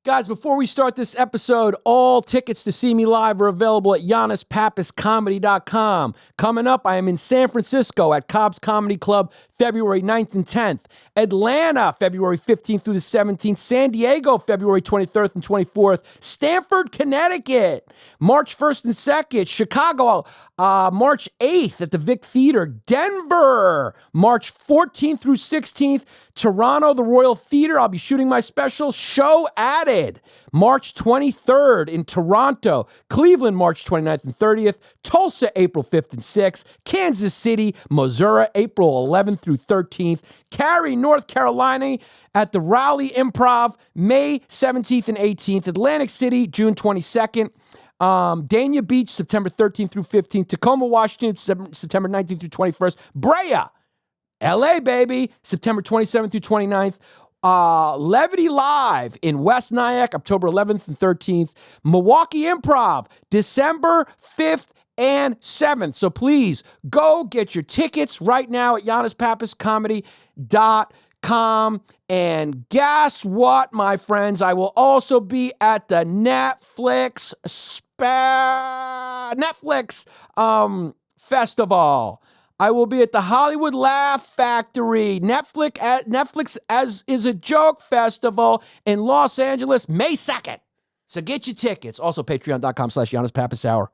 Guys, before we start this episode, all tickets to see me live are available at YannisPappasComedy.com. Coming up, I am in San Francisco at Cobb's Comedy Club, February 9th and 10th. Atlanta, February 15th through the 17th. San Diego, February 23rd and 24th. Stanford, Connecticut, March 1st and 2nd. Chicago, March 8th at the Vic Theater. Denver, March 14th through 16th. Toronto, the Royal Theater. I'll be shooting my special Show Added, March 23rd in Toronto. Cleveland, March 29th and 30th. Tulsa, April 5th and 6th. Kansas City, Missouri, April 11th through 13th. Cary, North Carolina at the Raleigh Improv, May 17th and 18th. Atlantic City, June 22nd. Dania Beach, September 13th through 15th. Tacoma, Washington, September 19th through 21st. Brea, LA, baby, September 27th through 29th. Levity Live in West Nyack, October 11th and 13th. Milwaukee Improv, December 5th and 7th. So please go get your tickets right now at YannisPappasComedy.com. And guess what, my friends? I will also be at the Netflix festival. I will be at the Hollywood Laugh Factory, Netflix as is a Joke Festival in Los Angeles, May 2nd. So get your tickets. Also, patreon.com/YannisPappasHour.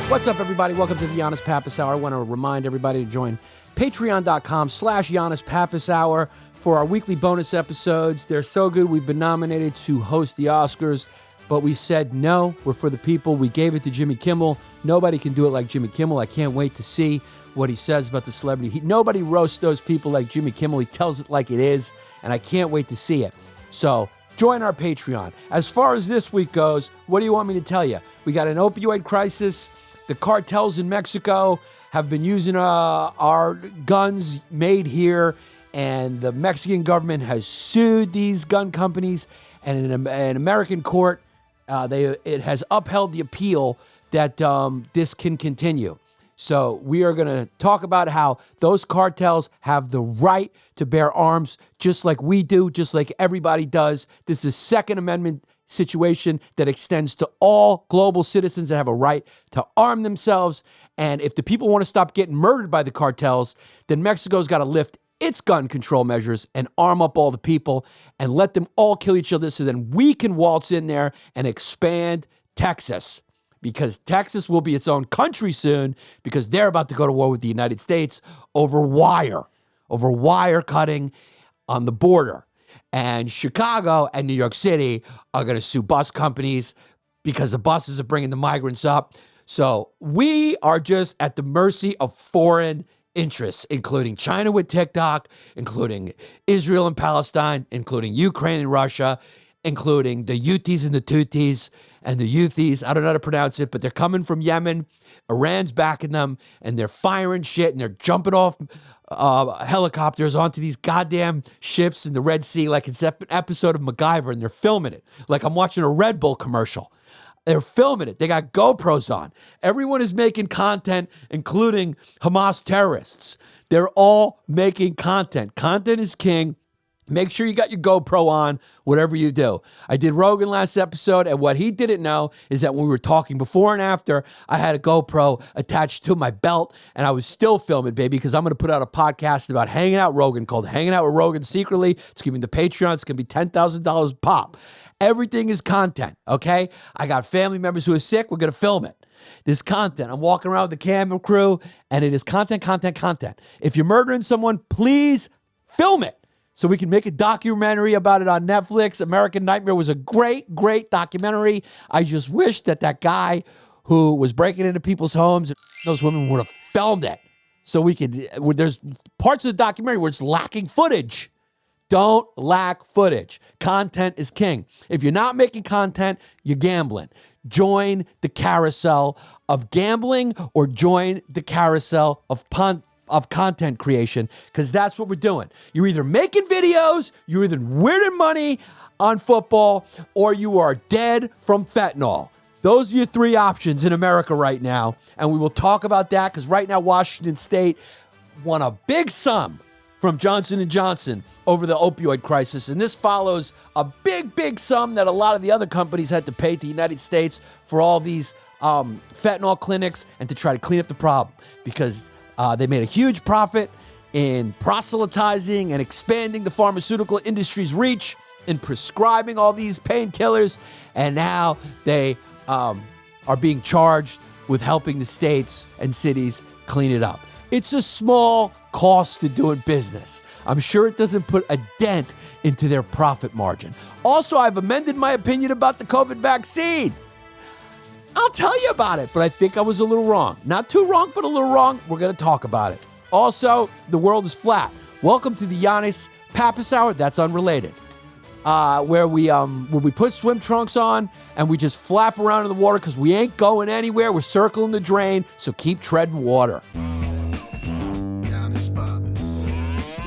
What's up, everybody? Welcome to the Yannis Pappas Hour. I want to remind everybody to join patreon.com/YannisPappasHour for our weekly bonus episodes. They're so good. We've been nominated to host the Oscars, but we said no, we're for the people. We gave it to Jimmy Kimmel. Nobody can do it like Jimmy Kimmel. I can't wait to see what he says about the celebrity. Nobody roasts those people like Jimmy Kimmel. He tells it like it is, and I can't wait to see it. So join our Patreon. As far as this week goes, what do you want me to tell you? We got an opioid crisis. The cartels in Mexico have been using our guns made here, and the Mexican government has sued these gun companies, and in an American court, it has upheld the appeal that this can continue. So we are going to talk about how those cartels have the right to bear arms just like we do, just like everybody does. This is a Second Amendment situation that extends to all global citizens that have a right to arm themselves. And if the people want to stop getting murdered by the cartels, then Mexico's got to lift its gun control measures and arm up all the people and let them all kill each other so then we can waltz in there and expand Texas, because Texas will be its own country soon because they're about to go to war with the United States over wire cutting on the border. And Chicago and New York City are going to sue bus companies because the buses are bringing the migrants up. So we are just at the mercy of foreign interests, including China with TikTok, including Israel and Palestine, including Ukraine and Russia, including the Houthis and the Tutsis and the Houthis. I don't know how to pronounce it, but they're coming from Yemen. Iran's backing them, and they're firing shit, and they're jumping off helicopters onto these goddamn ships in the Red Sea like it's an episode of MacGyver, and they're filming it like I'm watching a Red Bull commercial. They're filming it. They got GoPros on. Everyone is making content, including Hamas terrorists. They're all making content. Content is king. Make sure you got your GoPro on, whatever you do. I did Rogan last episode, and what he didn't know is that when we were talking before and after, I had a GoPro attached to my belt, and I was still filming, baby, because I'm going to put out a podcast about hanging out Rogan called Hanging Out with Rogan Secretly. It's going to be the Patreon. It's going to be $10,000 pop. Everything is content, okay? I got family members who are sick. We're going to film it. This content. I'm walking around with the camera crew, and it is content. If you're murdering someone, please film it, so we can make a documentary about it on Netflix. American Nightmare was a great, great documentary. I just wish that guy who was breaking into people's homes, those women would have filmed it. So we could, there's parts of the documentary where it's lacking footage. Don't lack footage. Content is king. If you're not making content, you're gambling. Join the carousel of gambling or join the carousel of content creation, because that's what we're doing. You're either making videos, you're either winning money on football, or you are dead from fentanyl. Those are your three options in America right now, and we will talk about that because right now Washington State won a big sum from Johnson & Johnson over the opioid crisis. And this follows a big sum that a lot of the other companies had to pay to the United States for all these fentanyl clinics and to try to clean up the problem because they made a huge profit in proselytizing and expanding the pharmaceutical industry's reach in prescribing all these painkillers. And now they are being charged with helping the states and cities clean it up. It's a small cost to doing business. I'm sure it doesn't put a dent into their profit margin. Also, I've amended my opinion about the COVID vaccine. I'll tell you about it, but I think I was a little wrong. Not too wrong, but a little wrong. We're going to talk about it. Also, the world is flat. Welcome to the Yannis Pappas Hour. That's unrelated. Where we put swim trunks on and we just flap around in the water because we ain't going anywhere. We're circling the drain, so keep treading water. Yannis Pappas.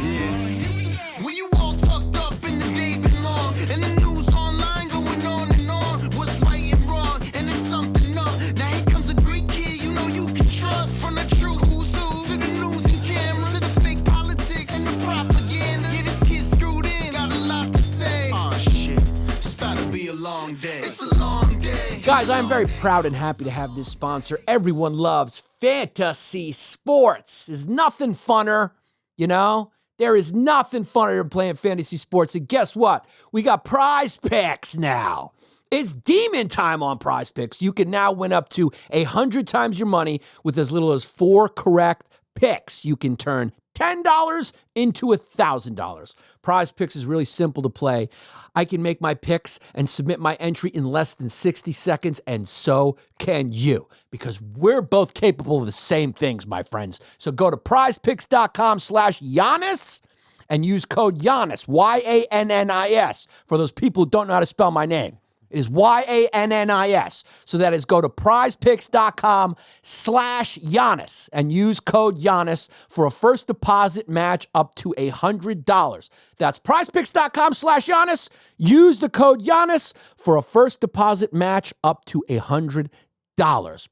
Yeah. When you all tucked up in the day long, and the news online going on and on, what's right and wrong, and there's something up. Now here comes a great kid you know you can trust. From the true who's who to the news and cameras to the fake politics and the propaganda. Yeah, this kid's screwed in, got a lot to say. Oh shit, it's about to be a long day. It's a long day. Guys, I'm very proud and happy to have this sponsor. Everyone loves fantasy sports. There's nothing funner, you know? There is nothing funner than playing fantasy sports. And guess what? We got Prize Picks now. It's demon time on Prize Picks. You can now win up to 100 times your money with as little as 4 correct picks. You can turn $10 into $1,000. Prize Picks is really simple to play. I can make my picks and submit my entry in less than 60 seconds, and so can you, because we're both capable of the same things, my friends. So go to prizepicks.com/Yannis and use code Yannis, Yannis, for those people who don't know how to spell my name. It is Yannis. So that is go to prizepicks.com/Yannis and use code Yannis for a first deposit match up to $100. That's prizepicks.com/Yannis. Use the code Yannis for a first deposit match up to $100.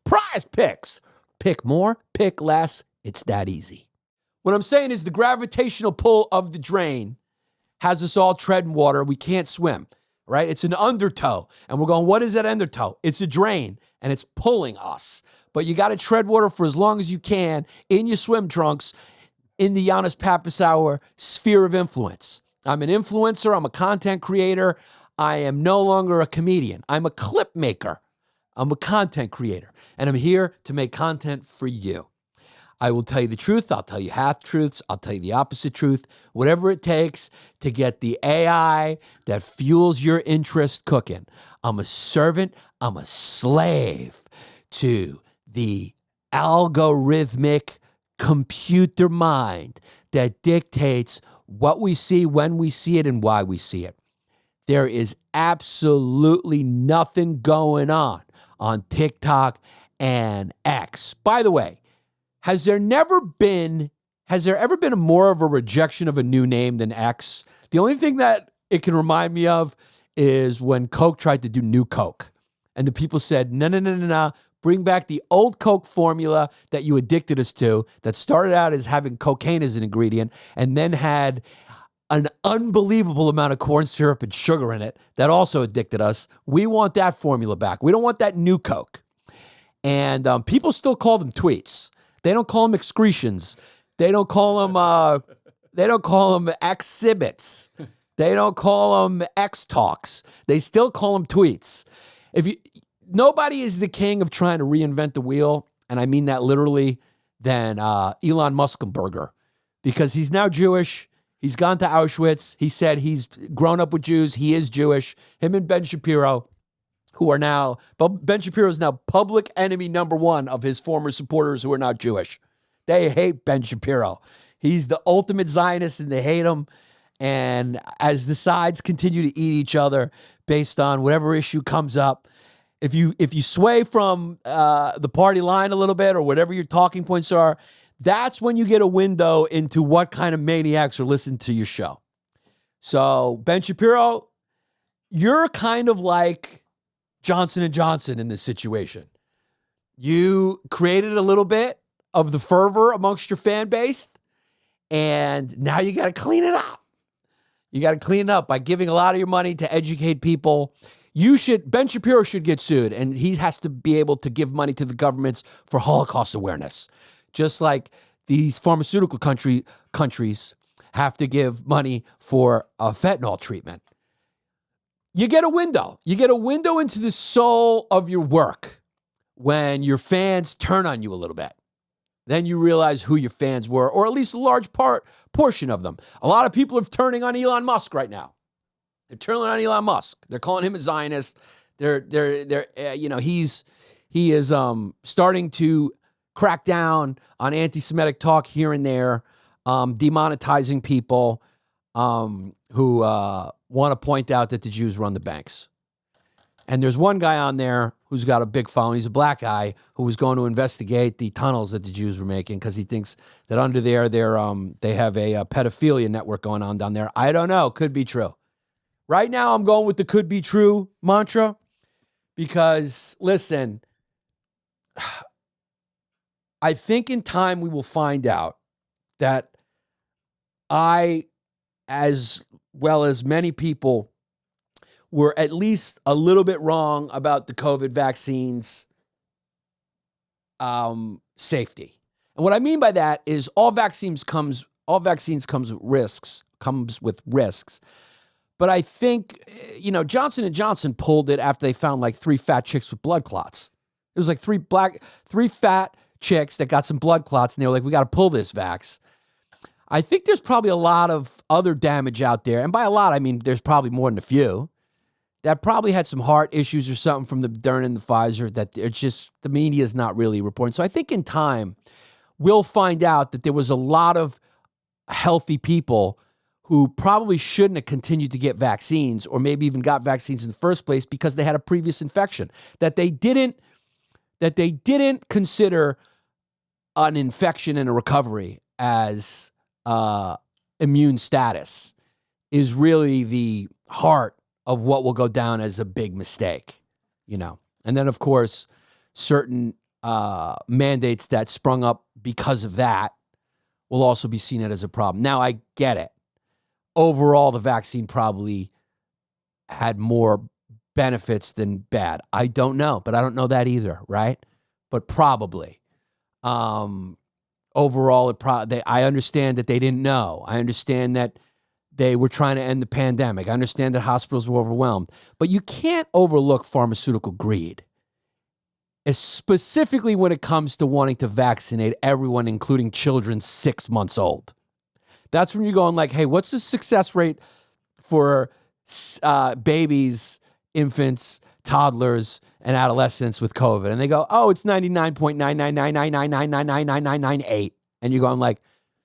Prize Picks. Pick more, pick less. It's that easy. What I'm saying is the gravitational pull of the drain has us all treading water. We can't swim. Right? It's an undertow. And we're going, what is that undertow? It's a drain, and it's pulling us. But you got to tread water for as long as you can in your swim trunks in the Yannis Pappas Hour sphere of influence. I'm an influencer. I'm a content creator. I am no longer a comedian. I'm a clip maker. I'm a content creator. And I'm here to make content for you. I will tell you the truth. I'll tell you half-truths. I'll tell you the opposite truth. Whatever it takes to get the AI that fuels your interest cooking. I'm a servant. I'm a slave to the algorithmic computer mind that dictates what we see, when we see it, and why we see it. There is absolutely nothing going on TikTok and X. By the way, has there ever been more of a rejection of a new name than X? The only thing that it can remind me of is when Coke tried to do New Coke. And the people said, no, bring back the old Coke formula that you addicted us to, that started out as having cocaine as an ingredient and then had an unbelievable amount of corn syrup and sugar in it that also addicted us. We want that formula back. We don't want that New Coke. And people still call them tweets. They don't call them excretions. They don't call them exhibits. They don't call them X talks. They still call them tweets. Nobody is the king of trying to reinvent the wheel, and I mean that literally, than Elon Musk, because he's now Jewish. He's gone to Auschwitz. He said he's grown up with Jews. He is Jewish. Him and Ben Shapiro, Ben Shapiro is now public enemy number one of his former supporters who are not Jewish. They hate Ben Shapiro. He's the ultimate Zionist and they hate him. And as the sides continue to eat each other based on whatever issue comes up, if you sway from the party line a little bit or whatever your talking points are, that's when you get a window into what kind of maniacs are listening to your show. So Ben Shapiro, you're kind of like Johnson & Johnson in this situation. You created a little bit of the fervor amongst your fan base, And now you got to clean it up. You got to clean it up by giving a lot of your money to educate people. Ben Shapiro should get sued, and he has to be able to give money to the governments for Holocaust awareness. Just like these pharmaceutical countries have to give money for fentanyl treatment. You get a window. You get a window into the soul of your work when your fans turn on you a little bit. Then you realize who your fans were, or at least a large portion of them. A lot of people are turning on Elon Musk right now. They're turning on Elon Musk. They're calling him a Zionist. He is starting to crack down on anti-Semitic talk here and there, demonetizing people who want to point out that the Jews run the banks. And there's one guy on there who's got a big following. He's a black guy who was going to investigate the tunnels that the Jews were making because he thinks that under there they have a pedophilia network going on down there. I don't know. Could be true. Right now I'm going with the could be true mantra because, listen, I think in time we will find out that I, as well as many people, were at least a little bit wrong about the COVID vaccines safety. And what I mean by that is all vaccines comes with risks. But I think, Johnson & Johnson pulled it after they found like 3 fat chicks with blood clots. It was like 3 fat chicks that got some blood clots, and they were like, we got to pull this vax. I think there's probably a lot of other damage out there. And by a lot, I mean, there's probably more than a few that probably had some heart issues or something from the Moderna and the Pfizer that it's just the media is not really reporting. So I think in time, we'll find out that there was a lot of healthy people who probably shouldn't have continued to get vaccines or maybe even got vaccines in the first place because they had a previous infection, that they didn't consider an infection and a recovery as immune status is really the heart of what will go down as a big mistake, And then, of course, certain mandates that sprung up because of that will also be seen as a problem. Now, I get it. Overall, the vaccine probably had more benefits than bad. I don't know, but I don't know that either, right? But probably. Overall, I understand that they didn't know. I understand that they were trying to end the pandemic. I understand that hospitals were overwhelmed. But you can't overlook pharmaceutical greed, specifically when it comes to wanting to vaccinate everyone, including children 6 months old. That's when you're going like, hey, what's the success rate for babies, infants, toddlers, and adolescents with COVID? And they go, oh, it's 99.99999999998. And you're going like,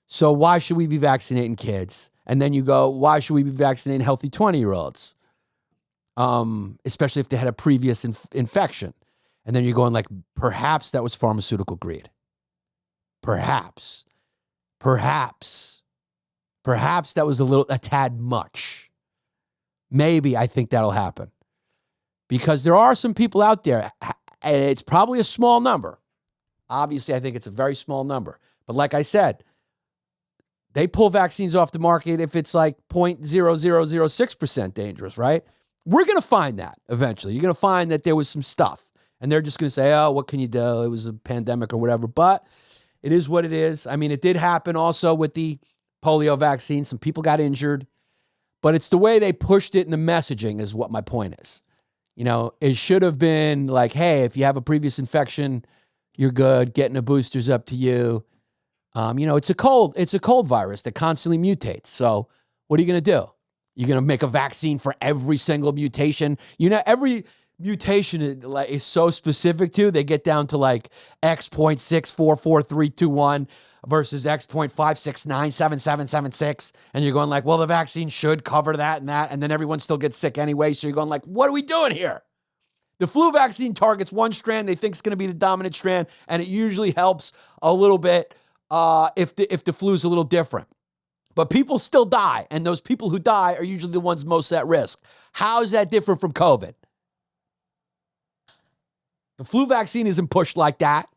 so why should we be vaccinating kids? And then you go, why should we be vaccinating healthy 20-year-olds? Especially if they had a previous infection. And then you're going like, perhaps that was pharmaceutical greed. Perhaps that was a tad much. Maybe I think that'll happen. Because there are some people out there, and it's probably a small number. Obviously, I think it's a very small number. But like I said, they pull vaccines off the market if it's like 0.0006% dangerous, right? We're going to find that eventually. You're going to find that there was some stuff. And they're just going to say, oh, what can you do? It was a pandemic or whatever. But it is what it is. I mean, it did happen also with the polio vaccine. Some people got injured. But it's the way they pushed it in the messaging is what my point is. It should have been like, hey, if you have a previous infection, you're good. Getting a booster's up to you. It's a cold virus that constantly mutates. So what are you going to do? You're going to make a vaccine for every single mutation? Every mutation is so specific to, they get down to like X.6444321 versus X.5697776. And you're going like, well, the vaccine should cover that. And then everyone still gets sick anyway. So you're going like, what are we doing here? The flu vaccine targets one strand they think is going to be the dominant strand. And it usually helps a little bit if the flu's a little different. But people still die, and those people who die are usually the ones most at risk. How is that different from COVID? The flu vaccine isn't pushed like that.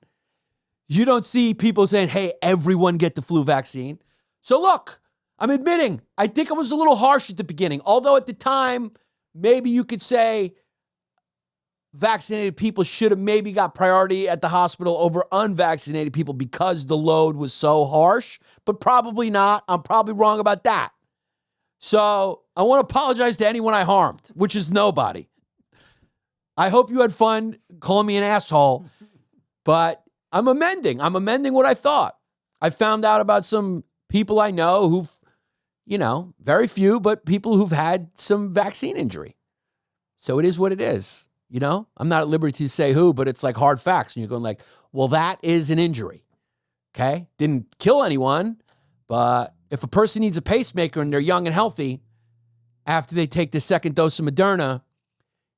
You don't see people saying, hey, everyone get the flu vaccine. So look, I'm admitting, I think I was a little harsh at the beginning. Although at the time, maybe you could say vaccinated people should have maybe got priority at the hospital over unvaccinated people because the load was so harsh, but probably not. I'm probably wrong about that. So I want to apologize to anyone I harmed, which is nobody. I hope you had fun calling me an asshole, but I'm amending. I'm amending what I thought. I found out about some people I know who've, very few, but people who've had some vaccine injury. So it is what it is. I'm not at liberty to say who, but it's like hard facts. And you're going like, well, that is an injury. Okay. Didn't kill anyone, but if a person needs a pacemaker and they're young and healthy after they take the second dose of Moderna,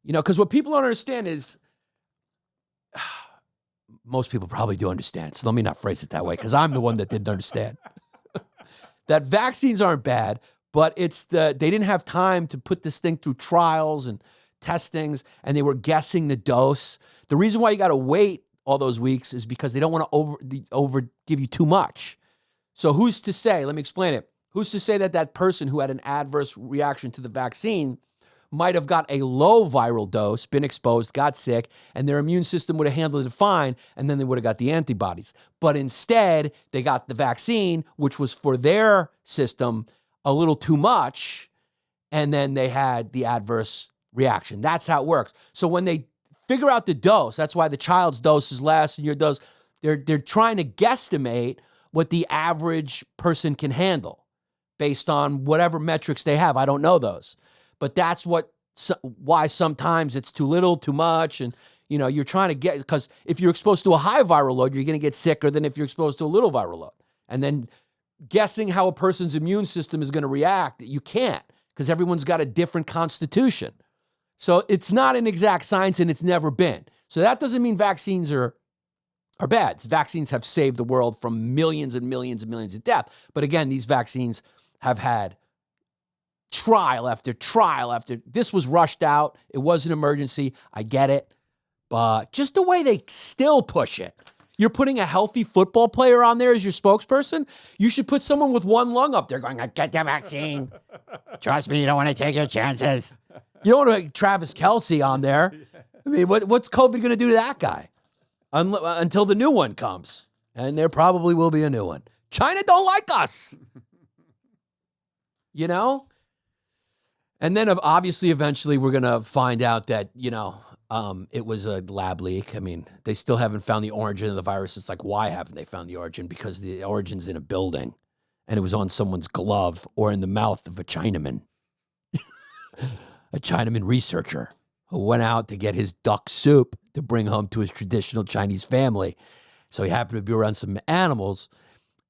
because what people don't understand is, most people probably do understand. So let me not phrase it that way because I'm the one that didn't understand. That vaccines aren't bad, but they didn't have time to put this thing through trials and testings, and they were guessing the dose. The reason why you got to wait all those weeks is because they don't want to over give you too much. So who's to say, let me explain it. Who's to say that person who had an adverse reaction to the vaccine might have got a low viral dose, been exposed, got sick, and their immune system would have handled it fine, and then they would have got the antibodies. But instead, they got the vaccine, which was for their system a little too much, and then they had the adverse reaction. That's how it works. So when they figure out the dose, that's why the child's dose is less and your dose, they're trying to guesstimate what the average person can handle based on whatever metrics they have. I don't know those. But that's why sometimes it's too little, too much. And, you're trying to get, because if you're exposed to a high viral load, you're going to get sicker than if you're exposed to a little viral load. And then guessing how a person's immune system is going to react, you can't, because everyone's got a different constitution. So it's not an exact science, and it's never been. So that doesn't mean vaccines are bad. Vaccines have saved the world from millions and millions and millions of deaths. But again, these vaccines have had trial after trial after. This was rushed out. It was an emergency. I get it. But just the way they still push it. You're putting a healthy football player on there as your spokesperson. You should put someone with one lung up there going, I get the vaccine. Trust me, you don't want to take your chances. You don't want to Travis Kelce on there. I mean, what's COVID going to do to that guy? Until the new one comes. And there probably will be a new one. China don't like us. And then obviously, eventually, we're going to find out that, it was a lab leak. I mean, they still haven't found the origin of the virus. It's like, why haven't they found the origin? Because the origin's in a building, and it was on someone's glove or in the mouth of a Chinaman. A Chinaman researcher who went out to get his duck soup to bring home to his traditional Chinese family. So he happened to be around some animals,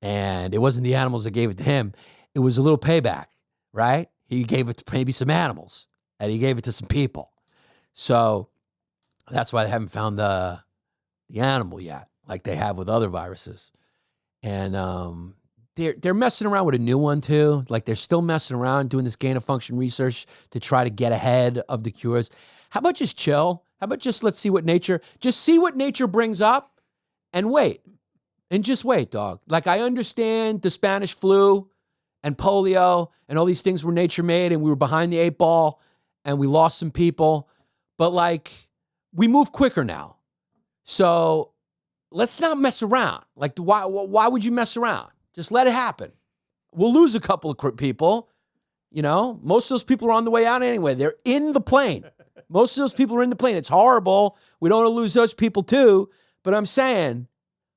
and it wasn't the animals that gave it to him. It was a little payback, right? He gave it to maybe some animals, and he gave it to some people. So that's why they haven't found the animal yet, like they have with other viruses. And they're messing around with a new one too. Like they're still messing around doing this gain-of-function research to try to get ahead of the cures. How about just chill? How about just let's see what nature brings up and wait. And just wait, dog. Like I understand the Spanish flu and polio and all these things were nature made and we were behind the 8 ball and we lost some people. But like we move quicker now. So let's not mess around. Like why would you mess around? Just let it happen. We'll lose a couple of people. Most of those people are on the way out anyway. They're in the plane. Most of those people are in the plane. It's horrible. We don't want to lose those people too. But I'm saying,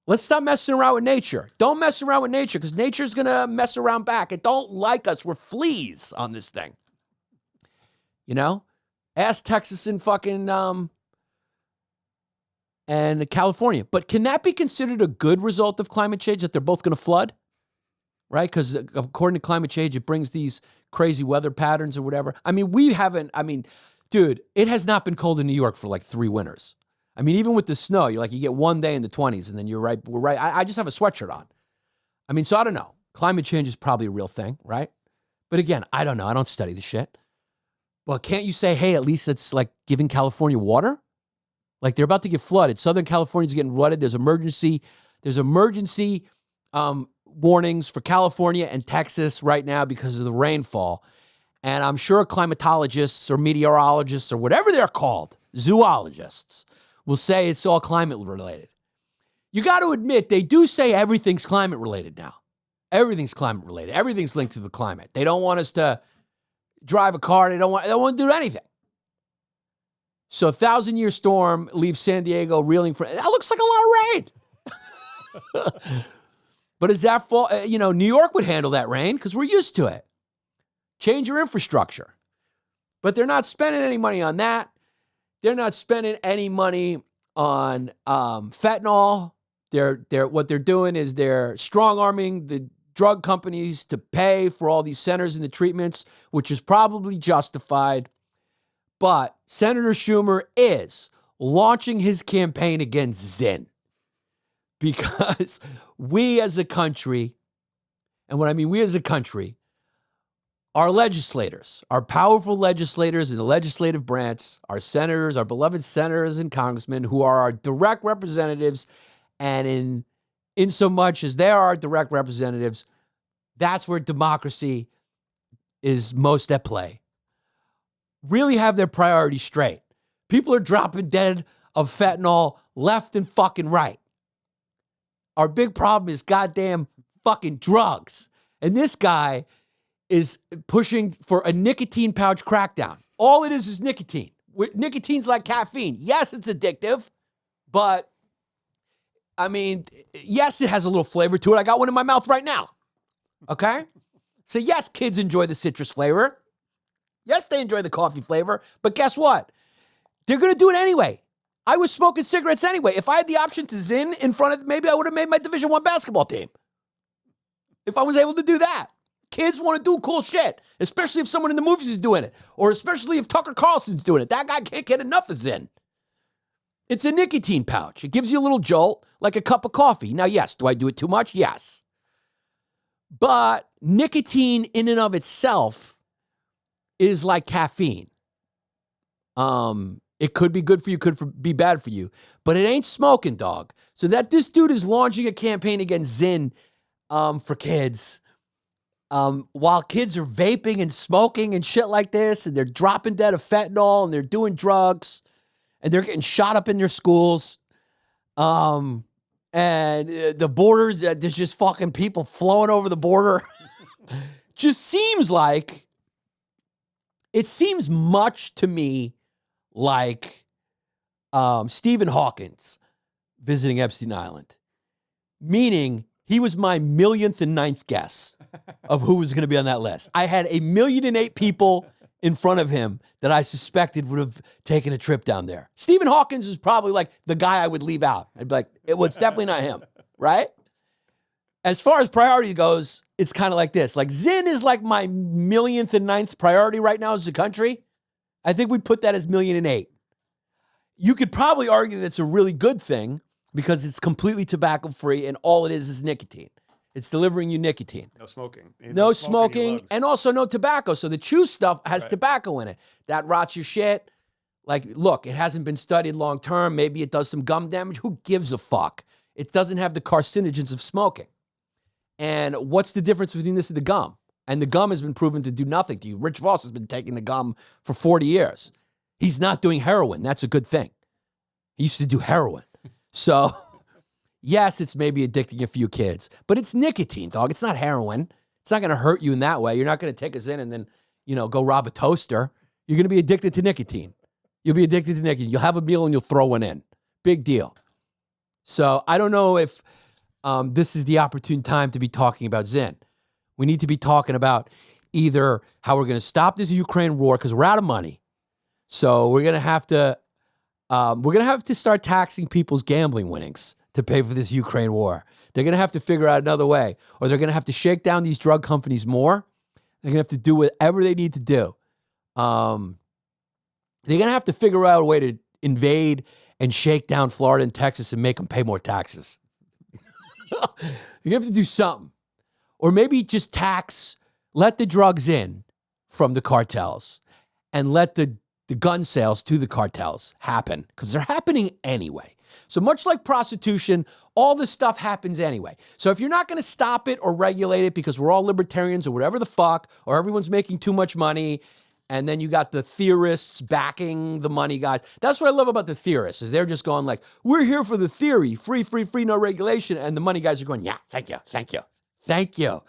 let's stop messing around with nature. Don't mess around with nature because nature's going to mess around back. It don't like us. We're fleas on this thing. Ask Texas and fucking and California. But can that be considered a good result of climate change that they're both going to flood? Right? Because according to climate change, it brings these crazy weather patterns or whatever. I mean, dude, it has not been cold in New York for like 3 winters. I mean, even with the snow, you get one day in the 20s and then we're right. I just have a sweatshirt on. I mean, so I don't know. Climate change is probably a real thing, right? But again, I don't know. I don't study the shit. But can't you say, hey, at least it's like giving California water? Like they're about to get flooded. Southern California's getting flooded. There's emergency warnings for California and Texas right now because of the rainfall. And I'm sure climatologists or meteorologists or whatever they're called, zoologists, will say it's all climate related. You got to admit, they do say everything's climate related now. Everything's climate related. Everything's linked to the climate. They don't want us to drive a car. They don't want to do anything. So 1,000-year storm leaves San Diego reeling for, that looks like a lot of rain. But is that fault? New York would handle that rain because we're used to it. Change your infrastructure. But they're not spending any money on that. They're not spending any money on fentanyl. What they're doing is they're strong-arming the drug companies to pay for all these centers and the treatments, which is probably justified. But Senator Schumer is launching his campaign against Zyn because we as a country, and what I mean we as a country, our legislators, our powerful legislators in the legislative branch, our senators, our beloved senators and congressmen who are our direct representatives, and in so much as they are our direct representatives, that's where democracy is most at play. Really have their priorities straight. People are dropping dead of fentanyl left and fucking right. Our big problem is goddamn fucking drugs. And this guy is pushing for a nicotine pouch crackdown. All it is nicotine. Nicotine's like caffeine. Yes, it's addictive, but I mean, yes, it has a little flavor to it. I got one in my mouth right now. Okay? So yes, kids enjoy the citrus flavor. Yes, they enjoy the coffee flavor, but guess what? They're going to do it anyway. I was smoking cigarettes anyway. If I had the option to Zyn in front of, maybe I would have made my Division I basketball team. If I was able to do that. Kids want to do cool shit, especially if someone in the movies is doing it, or especially if Tucker Carlson's doing it. That guy can't get enough of Zyn. It's a nicotine pouch. It gives you a little jolt, like a cup of coffee. Now, yes, do I do it too much? Yes. But nicotine in and of itself is like caffeine. It could be good for you, be bad for you, but it ain't smoking, dog. So that this dude is launching a campaign against Zyn for kids, while kids are vaping and smoking and shit like this, and they're dropping dead of fentanyl, and they're doing drugs, and they're getting shot up in their schools, and the borders, there's just fucking people flowing over the border. Just seems like, it seems much to me like Stephen Hawkins visiting Epstein Island, meaning he was my 1,000,009th guess of who was going to be on that list. I had 1,000,008 people in front of him that I suspected would have taken a trip down there. Stephen Hawkins is probably like the guy I would leave out. I'd be like, it's definitely not him, right? As far as priority goes, it's kind of like this. Like Zyn is like my 1,000,009th priority right now as a country. I think we put that as 1,000,008. You could probably argue that it's a really good thing because it's completely tobacco free and all it is nicotine. It's delivering you nicotine. No smoking. No smoking and also no tobacco. So the chew stuff has tobacco in it. That rots your shit. Like, look, it hasn't been studied long term. Maybe it does some gum damage. Who gives a fuck? It doesn't have the carcinogens of smoking. And what's the difference between this and the gum? And the gum has been proven to do nothing to you. Rich Voss has been taking the gum for 40 years. He's not doing heroin. That's a good thing. He used to do heroin. So, yes, it's maybe addicting a few kids, but it's nicotine, dog. It's not heroin. It's not going to hurt you in that way. You're not going to take us in and then, go rob a toaster. You're going to be addicted to nicotine. You'll be addicted to nicotine. You'll have a meal and you'll throw one in. Big deal. So I don't know if this is the opportune time to be talking about Zyn. We need to be talking about either how we're going to stop this Ukraine war because we're out of money. So we're going to have to start taxing people's gambling winnings to pay for this Ukraine war. They're going to have to figure out another way, or they're going to have to shake down these drug companies more. They're going to have to do whatever they need to do. They're going to have to figure out a way to invade and shake down Florida and Texas and make them pay more taxes. You have to do something. Or maybe just let the drugs in from the cartels and let the gun sales to the cartels happen because they're happening anyway. So much like prostitution, all this stuff happens anyway. So if you're not going to stop it or regulate it because we're all libertarians or whatever the fuck, or everyone's making too much money, and then you got the theorists backing the money guys. That's what I love about the theorists, is they're just going like, we're here for the theory, free, no regulation. And the money guys are going, yeah, thank you.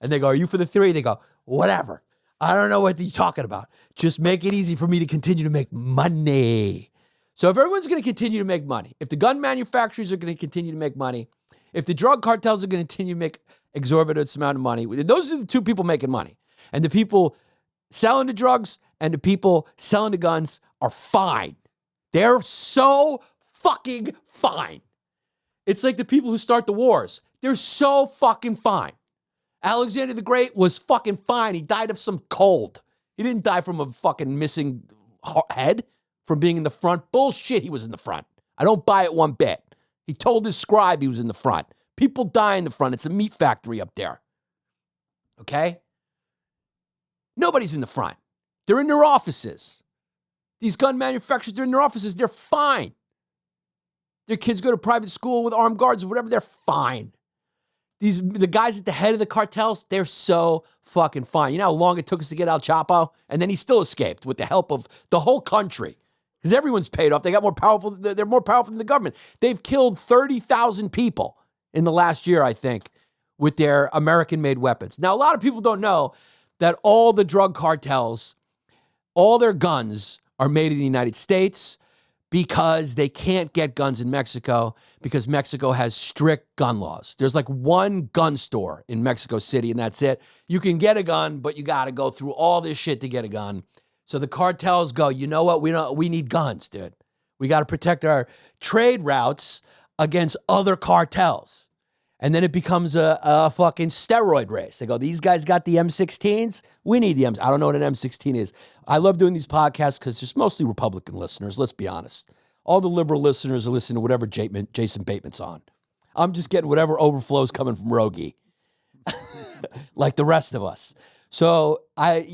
And they go, are you for the theory? They go, whatever. I don't know what you're talking about. Just make it easy for me to continue to make money. So if everyone's going to continue to make money, if the gun manufacturers are going to continue to make money, if the drug cartels are going to continue to make exorbitant amount of money, those are the two people making money. And the people selling the drugs and the people selling the guns are fine. They're so fucking fine. It's like the people who start the wars. They're so fucking fine. Alexander the Great was fucking fine. He died of some cold. He didn't die from a fucking missing head from being in the front. Bullshit, he was in the front. I don't buy it one bit. He told his scribe he was in the front. People die in the front. It's a meat factory up there. Okay? Nobody's in the front. They're in their offices. These gun manufacturers, they're in their offices. They're fine. Their kids go to private school with armed guards or whatever. They're fine. The guys at the head of the cartels, they're so fucking fine. You know how long it took us to get El Chapo? And then he still escaped with the help of the whole country. Because everyone's paid off. They're more powerful than the government. They've killed 30,000 people in the last year, I think, with their American-made weapons. Now, a lot of people don't know that all the drug cartels, all their guns are made in the United States because they can't get guns in Mexico because Mexico has strict gun laws. There's like one gun store in Mexico City, and that's it. You can get a gun, but you got to go through all this shit to get a gun. So the cartels go, you know what? We need guns, dude. We got to protect our trade routes against other cartels. And then it becomes a fucking steroid race. They go, these guys got the M16s. We need the M's. I don't know what an M16 is. I love doing these podcasts because there's mostly Republican listeners. Let's be honest. All the liberal listeners are listening to whatever Jason Bateman's on. I'm just getting whatever overflows coming from Rogie, like the rest of us. So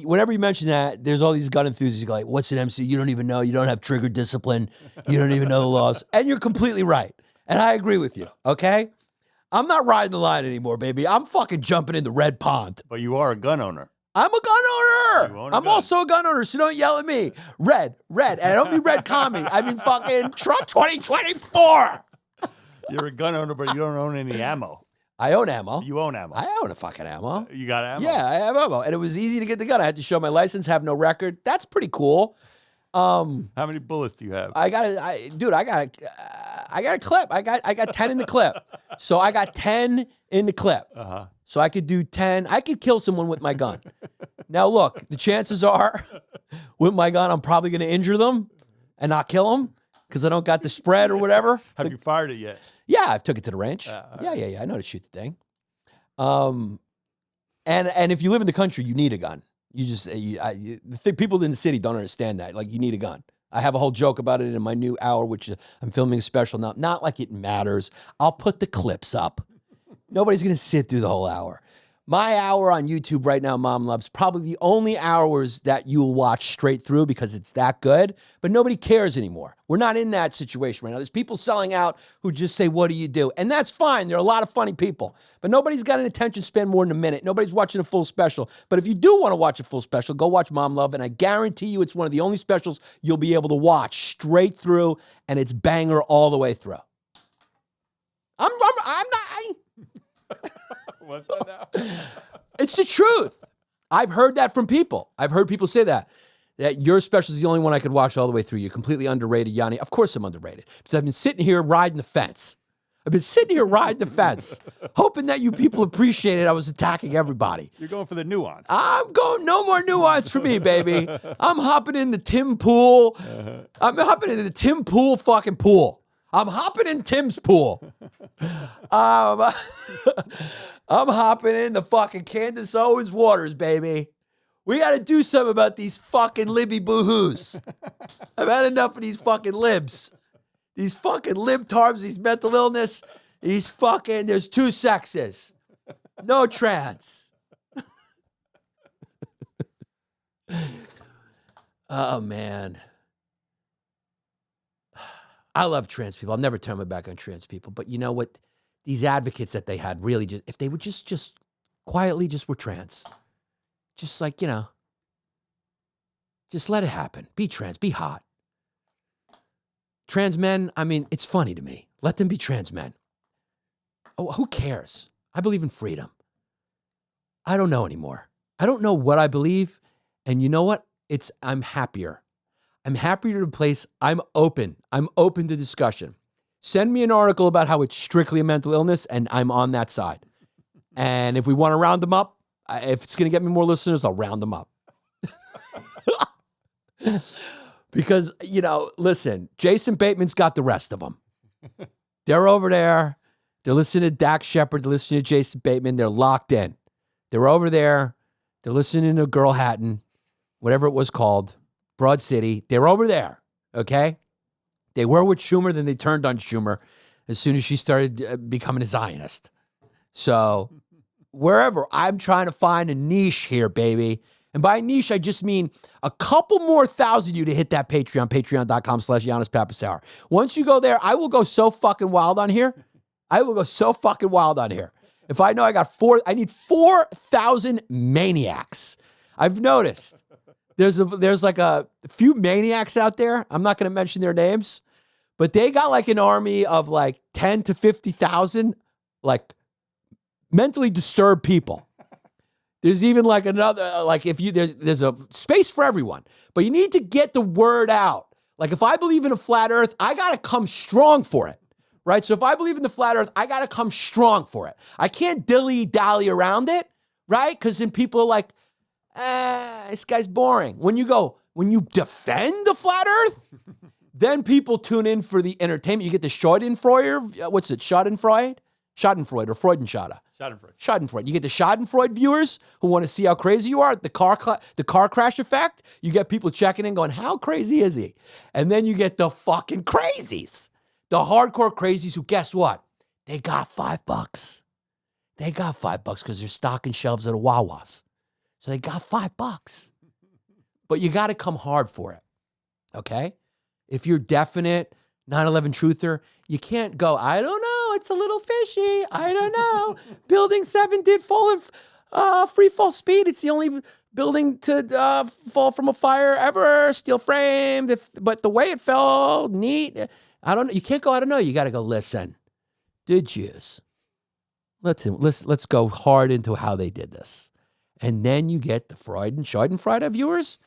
whenever you mention that, there's all these gun enthusiasts who go like, what's an MC? You don't even know. You don't have trigger discipline. You don't even know the laws. And you're completely right. And I agree with you, okay? I'm not riding the line anymore, baby. I'm fucking jumping in the red pond. But you are a gun owner. I'm a gun owner. You own a I'm gun. also a gun owner, so don't yell at me. Red. And I don't mean red commie. I mean fucking Trump 2024. You're a gun owner, but you don't own any ammo. I own ammo. You own ammo. I own a fucking ammo. You got ammo? Yeah, I have ammo. And it was easy to get the gun. I had to show my license, have no record. That's pretty cool. How many bullets do you have? I got a clip. I got 10 in the clip. So I got 10 in the clip. Uh-huh. So I could do 10. I could kill someone with my gun. Now look, the chances are with my gun, I'm probably going to injure them and not kill them because I don't got the spread or whatever. Have you fired it yet? Yeah, I've took it to the range. Yeah. I know how to shoot the thing. And if you live in the country, you need a gun. You just, people in the city don't understand that. Like, you need a gun. I have a whole joke about it in my new hour, which I'm filming a special now. Not like it matters. I'll put the clips up. Nobody's going to sit through the whole hour. My hour on YouTube right now, Mom Loves, probably the only hours that you will watch straight through because it's that good, but nobody cares anymore. We're not in that situation right now. There's people selling out who just say, what do you do? And that's fine. There are a lot of funny people, but nobody's got an attention span more than a minute. Nobody's watching a full special. But if you do want to watch a full special, go watch Mom Love, and I guarantee you it's one of the only specials you'll be able to watch straight through, and it's banger all the way through. I'm not... What's that now? It's the truth. I've heard that from people. I've heard people say that your special is the only one I could watch all the way through. You're completely underrated, Yanni. Of course I'm underrated because I've been sitting here riding the fence. Hoping that you people appreciate it. I was attacking everybody. You're going for the nuance. I'm going, no more nuance for me, baby. I'm hopping in the Tim Pool. I'm hopping into the Tim Pool fucking pool. I'm hopping in Tim's pool. I'm hopping in the fucking Candace Owens waters, baby. We got to do something about these fucking Libby boo-hoos. I've had enough of these fucking libs. These fucking libtards, these mental illness, these fucking, there's two sexes. No trans. Oh, man. I love trans people. I'll never turn my back on trans people. But you know what? These advocates that they had really just, if they would just quietly just were trans, just like, you know, just let it happen. Be trans, be hot. Trans men, I mean, it's funny to me. Let them be trans men. Oh, who cares? I believe in freedom. I don't know anymore. I don't know what I believe. And you know what? I'm happier. I'm happier to the place. I'm open. I'm open to discussion. Send me an article about how it's strictly a mental illness, and I'm on that side. And if we want to round them up, if it's going to get me more listeners, I'll round them up. Because, you know, listen, Jason Bateman's got the rest of them. They're over there. They're listening to Dax Shepard. They're listening to Jason Bateman. They're locked in. They're over there. They're listening to Girl Hatton, whatever it was called, Broad City. They're over there, okay? They were with Schumer, then they turned on Schumer as soon as she started becoming a Zionist. So wherever, I'm trying to find a niche here, baby. And by niche, I just mean a couple more thousand of you to hit that Patreon, patreon.com/Yannis Pappas Hour. Once you go there, I will go so fucking wild on here. I will go so fucking wild on here. If I know I need 4,000 maniacs. I've noticed there's like a few maniacs out there. I'm not going to mention their names, but they got like an army of like 10 to 50,000 like mentally disturbed people. There's even like another, like if you, there's a space for everyone, but you need to get the word out. Like if I believe in a flat earth, I got to come strong for it, right? So if I believe in the flat earth, I got to come strong for it. I can't dilly-dally around it, right? Because then people are like, this guy's boring. When you defend the flat earth, then people tune in for the entertainment. You get the Schadenfreude, what's it, Schadenfreude or Freudenschade? Schadenfreude. You get the Schadenfreude viewers who want to see how crazy you are. The car crash effect. You get people checking in going, how crazy is he? And then you get the fucking crazies. The hardcore crazies who, guess what? They got $5. They got $5 because they're stocking shelves at a Wawa's. So they got $5. But you got to come hard for it. Okay? If you're definite 9/11 truther, you can't go, I don't know. It's a little fishy. I don't know. Building 7 did fall in free fall speed. It's the only building to fall from a fire ever. Steel framed. But the way it fell, neat. I don't know. You can't go, I don't know. You got to go, listen. Did Jews? Let's go hard into how they did this. And then you get the Freud and Schadenfreude viewers,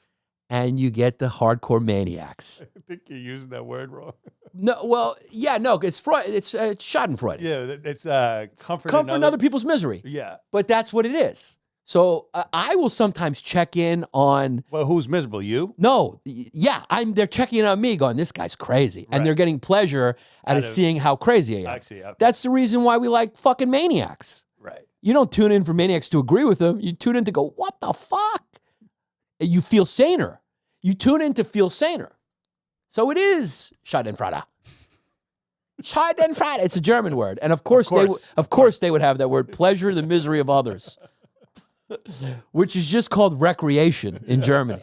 and you get the hardcore maniacs. I think you're using that word wrong. No, well, yeah, no, it's Freud. It's Schadenfreude. Yeah, it's comfort in other people's misery. Yeah. But that's what it is. So I will sometimes check in on. Well, who's miserable? You? No, yeah, they're checking in on me, going, this guy's crazy, and they're getting pleasure out of seeing how crazy I am. I see. Okay. That's the reason why we like fucking maniacs. Right. You don't tune in for maniacs to agree with them. You tune in to go, what the fuck? You feel saner. You tune in to feel saner. So it is Schadenfreude. Schadenfreude. It's a German word. And of course they would have that word, pleasure the misery of others, which is just called recreation in Germany.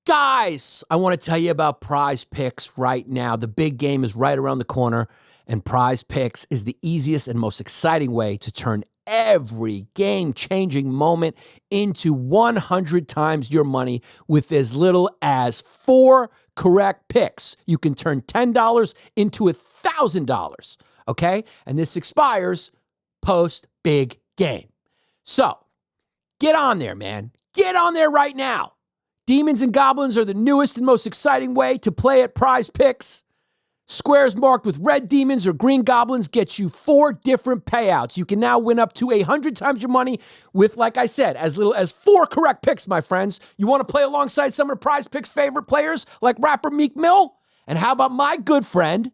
Guys, I want to tell you about Prize Picks right now. The big game is right around the corner, and Prize Picks is the easiest and most exciting way to turn every game-changing moment into 100 times your money with as little as 4 correct picks. You can turn $10 into $1,000, okay? And this expires post-big game. So, get on there, man. Get on there right now. Demons and Goblins are the newest and most exciting way to play at Prize Picks. Squares marked with red demons or green goblins gets you 4 different payouts. You can now win up to 100 times your money with, like I said, as little as 4 correct picks, my friends. You want to play alongside some of the Prize Picks' favorite players like rapper Meek Mill? And how about my good friend,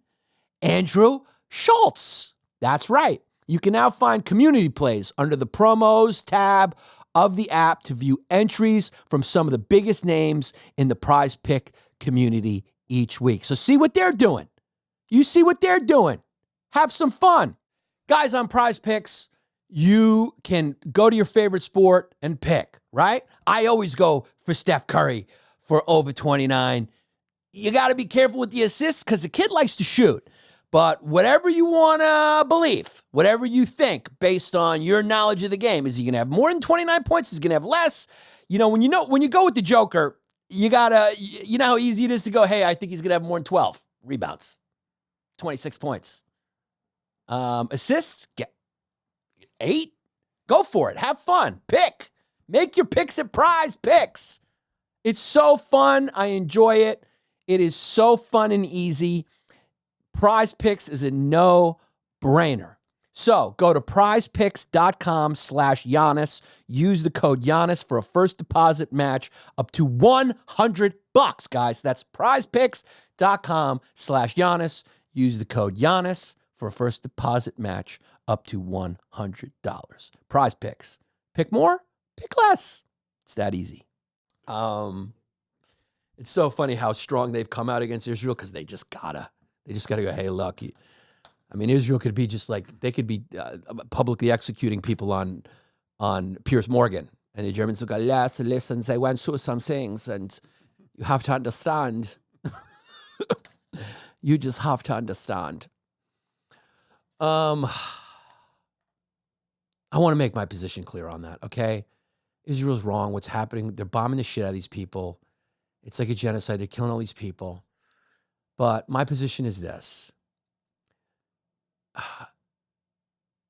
Andrew Schultz? That's right. You can now find community plays under the promos tab of the app to view entries from some of the biggest names in the Prize Pick community each week. So see what they're doing. You see what they're doing. Have some fun. Guys, on Prize Picks, you can go to your favorite sport and pick, right? I always go for Steph Curry for over 29. you got to be careful with the assists because the kid likes to shoot. But whatever you want to believe, whatever you think based on your knowledge of the game, is he going to have more than 29 points? Is he going to have less? When you go with the Joker, you know how easy it is to go, hey, I think he's going to have more than 12 rebounds, 26 points. Assists, get 8. Go for it. Have fun. Pick. Make your picks at Prize Picks. It's so fun. I enjoy it. It is so fun and easy. Prize Picks is a no-brainer. So go to prizepicks.com/Yannis. Use the code Yannis for a first deposit match up to $100, guys. That's prizepicks.com/Yannis. Use the code Yannis for a first deposit match up to $100. Prize Picks. Pick more, pick less. It's that easy. It's so funny how strong they've come out against Israel because they just gotta go, hey, look. Israel could be just like, they could be publicly executing people on Piers Morgan. And the Germans will go, yes, listen, they went through some things and you have to understand. You just have to understand. I want to make my position clear on that, okay? Israel's wrong. What's happening, they're bombing the shit out of these people. It's like a genocide. They're killing all these people. But my position is this.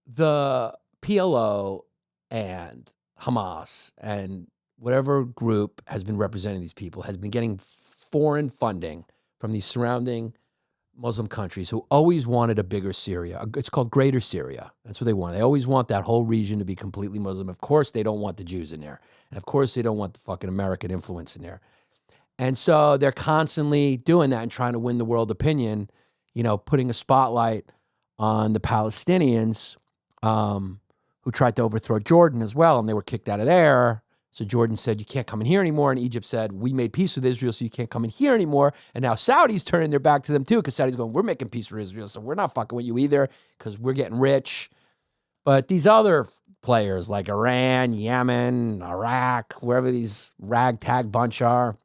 The PLO and Hamas and whatever group has been representing these people has been getting foreign funding from these surrounding Muslim countries who always wanted a bigger Syria. It's called Greater Syria. That's what they want. They always want that whole region to be completely Muslim. Of course, they don't want the Jews in there. And of course, they don't want the fucking American influence in there. And so they're constantly doing that and trying to win the world opinion, putting a spotlight on the Palestinians who tried to overthrow Jordan as well, and they were kicked out of there. So Jordan said, you can't come in here anymore. And Egypt said, we made peace with Israel, so you can't come in here anymore. And now Saudi's turning their back to them too, because Saudi's going, we're making peace with Israel, so we're not fucking with you either because we're getting rich. But these other players like Iran, Yemen, Iraq, wherever these ragtag bunch are,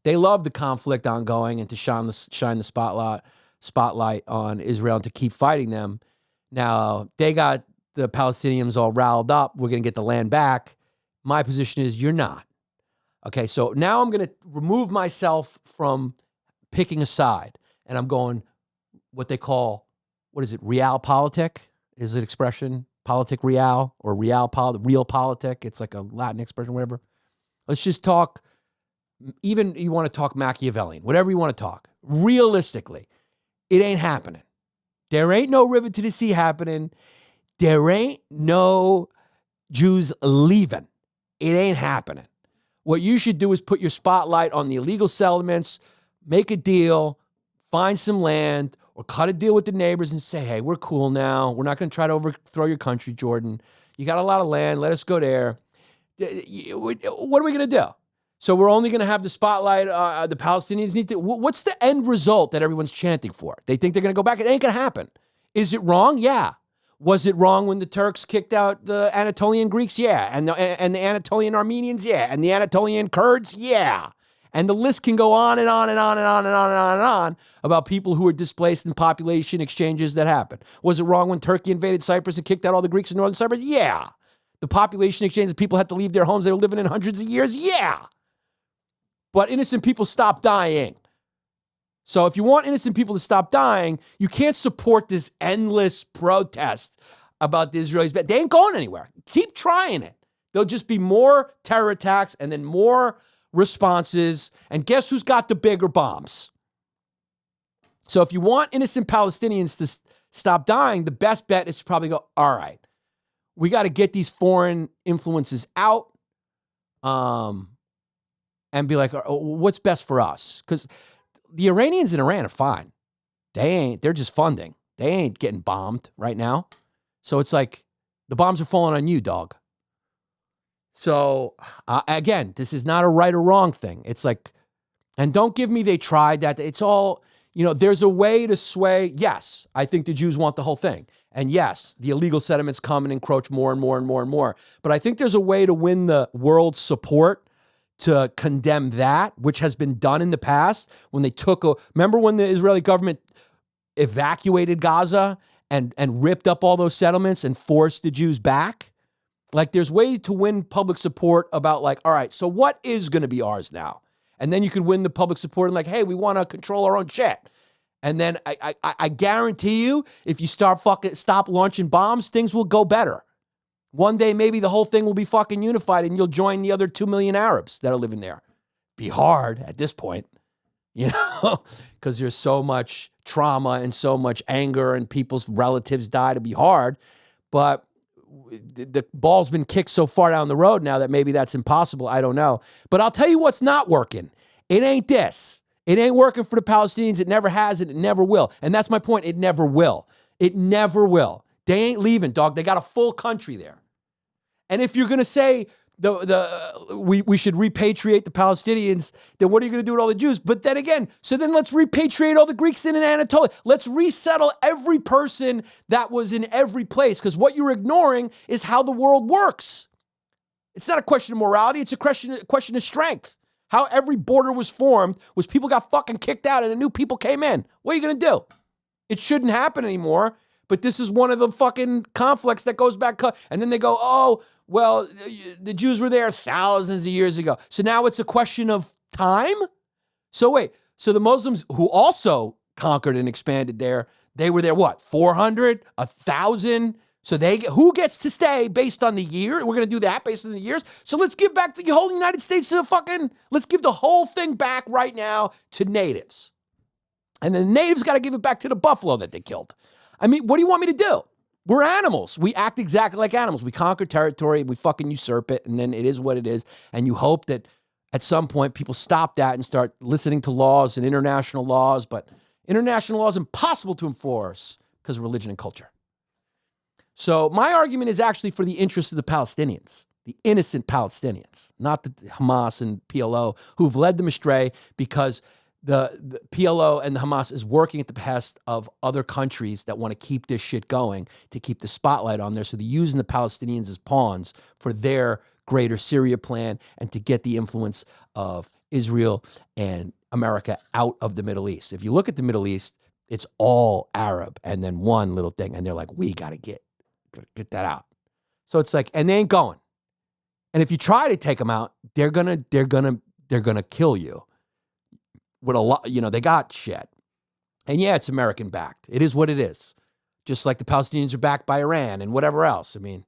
they love the conflict ongoing and to shine the spotlight on Israel and to keep fighting them. Now, they got the Palestinians all riled up. We're going to get the land back. My position is you're not. Okay, so now I'm going to remove myself from picking a side, and I'm going what they call, realpolitik? Is it expression? Politic real or real politic? It's like a Latin expression, whatever. Let's just talk. Even you want to talk Machiavellian, whatever you want to talk. Realistically, it ain't happening. There ain't no river to the sea happening. There ain't no Jews leaving. It ain't happening. What you should do is put your spotlight on the illegal settlements, make a deal, find some land, or cut a deal with the neighbors and say, hey, we're cool now. We're not going to try to overthrow your country, Jordan. You got a lot of land. Let us go there. What are we going to do? So we're only going to have the spotlight. The Palestinians need to. What's the end result that everyone's chanting for? They think they're going to go back. It ain't going to happen. Is it wrong? Yeah. Was it wrong when the Turks kicked out the Anatolian Greeks? Yeah. And the Anatolian Armenians? Yeah. And the Anatolian Kurds? Yeah. And the list can go on and on and on and on and on and on and on about people who were displaced in population exchanges that happened. Was it wrong when Turkey invaded Cyprus and kicked out all the Greeks in northern Cyprus? Yeah. The population exchanges, people had to leave their homes they were living in hundreds of years? Yeah. But innocent people stop dying. So if you want innocent people to stop dying, you can't support this endless protest about the Israelis. They ain't going anywhere. Keep trying it. There'll just be more terror attacks and then more responses. And guess who's got the bigger bombs? So if you want innocent Palestinians to stop dying, the best bet is to probably go, all right, we got to get these foreign influences out. And be like, what's best for us? Because the Iranians in Iran are fine. They're just funding. They ain't getting bombed right now. So it's like, the bombs are falling on you, dog. So again, this is not a right or wrong thing. It's like, and don't give me they tried that. It's all, there's a way to sway. Yes, I think the Jews want the whole thing. And yes, the illegal settlements come and encroach more and more and more and more. But I think there's a way to win the world's support to condemn that, which has been done in the past when they remember when the Israeli government evacuated Gaza and ripped up all those settlements and forced the Jews back? Like, there's ways to win public support about, like, all right, so what is going to be ours now? And then you could win the public support and, like, hey, we want to control our own shit. And then I guarantee you, if you stop launching bombs, things will go better. One day, maybe the whole thing will be fucking unified and you'll join the other 2 million Arabs that are living there. Be hard at this point, you know, because there's so much trauma and so much anger and people's relatives die to be hard. But the ball's been kicked so far down the road now that maybe that's impossible. I don't know. But I'll tell you what's not working. It ain't this. It ain't working for the Palestinians. It never has and it never will. And that's my point. It never will. It never will. They ain't leaving, dog. They got a full country there. And if you're going to say we should repatriate the Palestinians, then what are you going to do with all the Jews? But then again, so then let's repatriate all the Greeks in Anatolia. Let's resettle every person that was in every place, because what you're ignoring is how the world works. It's not a question of morality. It's a question of strength. How every border was formed was people got fucking kicked out and the new people came in. What are you going to do? It shouldn't happen anymore. But this is one of the fucking conflicts that goes back. And then they go, oh, well, the Jews were there thousands of years ago. So now it's a question of time? So wait, so the Muslims who also conquered and expanded there, they were there what, 400, 1,000? So who gets to stay based on the year? We're going to do that based on the years. So let's give back the whole United States to let's give the whole thing back right now to natives. And the natives got to give it back to the buffalo that they killed. I mean, what do you want me to do? We're animals. We act exactly like animals. We conquer territory, we fucking usurp it, and then it is what it is. And you hope that at some point people stop that and start listening to laws and international laws. But international law is impossible to enforce because of religion and culture. So my argument is actually for the interests of the Palestinians, the innocent Palestinians, not the Hamas and PLO who've led them astray because the PLO and the Hamas is working at the behest of other countries that want to keep this shit going, to keep the spotlight on there. So they're using the Palestinians as pawns for their greater Syria plan and to get the influence of Israel and America out of the Middle East. If you look at the Middle East, it's all Arab and then one little thing. And they're like, we got to get that out. So it's like, and they ain't going. And if you try to take them out, they're gonna kill you. With a lot, you know, they got shit. And yeah, it's American backed. It is what it is. Just like the Palestinians are backed by Iran and whatever else. I mean,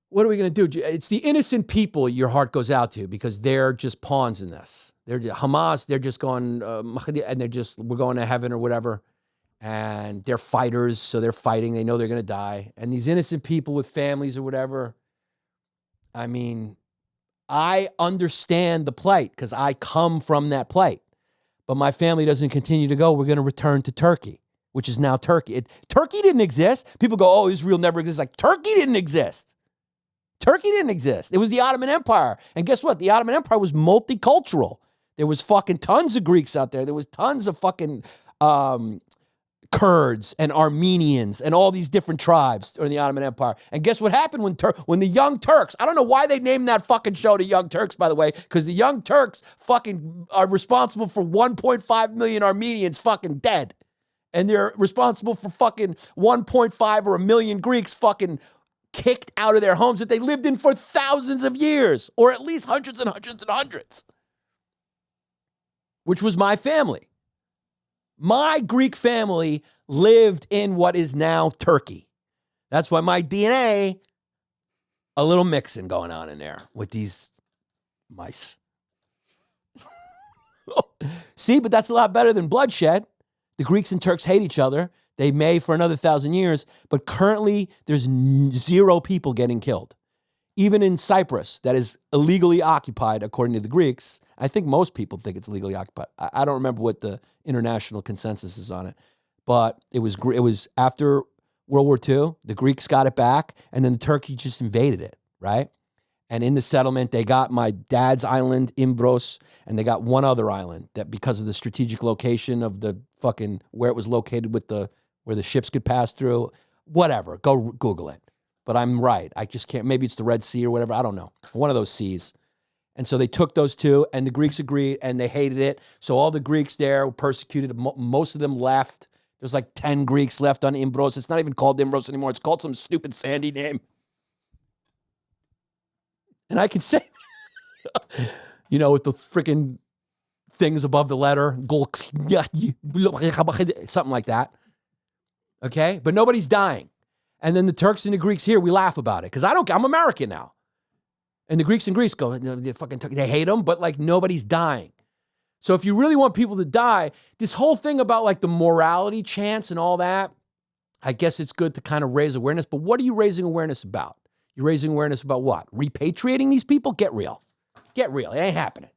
what are we going to do? It's the innocent people your heart goes out to because they're just pawns in this. They're Hamas, they're just going, and they're just, we're going to heaven or whatever. And they're fighters, so they're fighting. They know they're going to die. And these innocent people with families or whatever, I mean, I understand the plight because I come from that plight. But my family doesn't continue to go. We're going to return to Turkey, which is now Turkey. Turkey didn't exist. People go, oh, Israel never exists. Like, Turkey didn't exist. Turkey didn't exist. It was the Ottoman Empire. And guess what? The Ottoman Empire was multicultural. There was fucking tons of Greeks out there. There was tons of fucking Kurds and Armenians and all these different tribes in the Ottoman Empire. And guess what happened when the Young Turks, I don't know why they named that fucking show the Young Turks, by the way, because the Young Turks fucking are responsible for 1.5 million Armenians fucking dead. And they're responsible for fucking 1.5 or a million Greeks fucking kicked out of their homes that they lived in for thousands of years, or at least hundreds and hundreds and hundreds, which was my family. My Greek family lived in what is now Turkey. That's why my DNA, a little mixing going on in there with these mice. See, but that's a lot better than bloodshed. The Greeks and Turks hate each other. They may for another 1,000 years, but currently there's 0 people getting killed. Even in Cyprus, that is illegally occupied, according to the Greeks. I think most people think it's illegally occupied. I don't remember what the international consensus is on it. But it was after World War II, the Greeks got it back, and then the Turkey just invaded it, right? And in the settlement, they got my dad's island, Imbros, and they got one other island that because of the strategic location of the fucking, where it was located with where the ships could pass through, whatever, go Google it. But I'm right. I just can't. Maybe it's the Red Sea or whatever. I don't know. One of those seas. And so they took those two, and the Greeks agreed, and they hated it. So all the Greeks there were persecuted. Most of them left. There's like 10 Greeks left on Imbros. It's not even called Imbros anymore. It's called some stupid sandy name. And I can say, with the freaking things above the letter, something like that. Okay? But nobody's dying. And then the Turks and the Greeks here, we laugh about it because I'm American now. And the Greeks in Greece go, they hate them, but like nobody's dying. So if you really want people to die, this whole thing about like the morality chants and all that, I guess it's good to kind of raise awareness. But what are you raising awareness about? You're raising awareness about what? Repatriating these people? Get real. Get real. It ain't happening.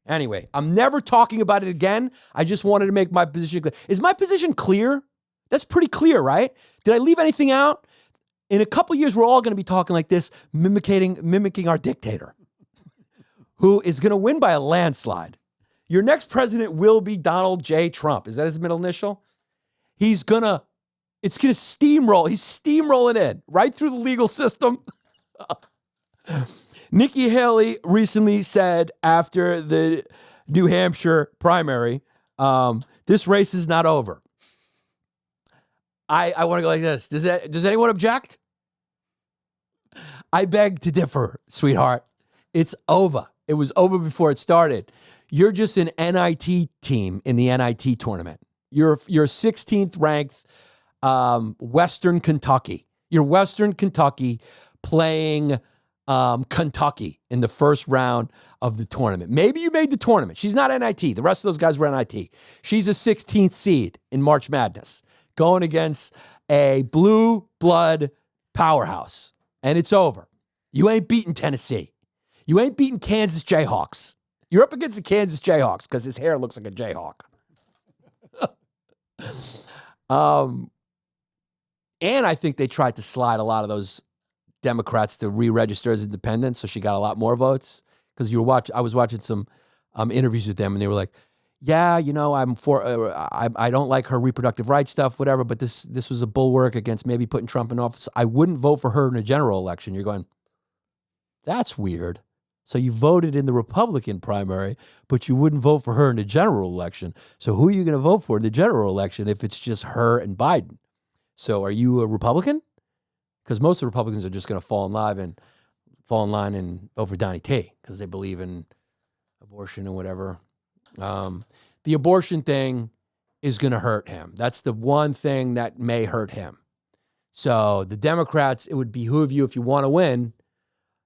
Anyway, I'm never talking about it again. I just wanted to make my position clear. Is my position clear? That's pretty clear, right? Did I leave anything out? In a couple years, we're all going to be talking like this, mimicking our dictator, who is going to win by a landslide. Your next president will be Donald J. Trump. Is that his middle initial? It's going to steamroll. He's steamrolling in right through the legal system. Nikki Haley recently said after the New Hampshire primary, this race is not over. I want to go like this. Does anyone object? I beg to differ, sweetheart. It's over. It was over before it started. You're just an NIT team in the NIT tournament. You're 16th ranked Western Kentucky. You're Western Kentucky playing Kentucky in the first round of the tournament. Maybe you made the tournament. She's not NIT. The rest of those guys were NIT. She's a 16th seed in March Madness, going against a blue blood powerhouse. And it's over. You ain't beating Tennessee. You ain't beating Kansas Jayhawks. You're up against the Kansas Jayhawks because his hair looks like a Jayhawk. And I think they tried to slide a lot of those Democrats to re-register as independents, so she got a lot more votes. Because I was watching some interviews with them, and they were like, yeah, I'm for, I don't like her reproductive rights stuff, whatever, but this was a bulwark against maybe putting Trump in office. I wouldn't vote for her in a general election. You're going, that's weird. So you voted in the Republican primary, but you wouldn't vote for her in the general election. So who are you going to vote for in the general election if it's just her and Biden? So are you a Republican? Because most of the Republicans are just going to fall in line and vote for Donnie T because they believe in abortion and whatever. The abortion thing is going to hurt him. That's the one thing that may hurt him. So the Democrats, it would behoove you if you want to win.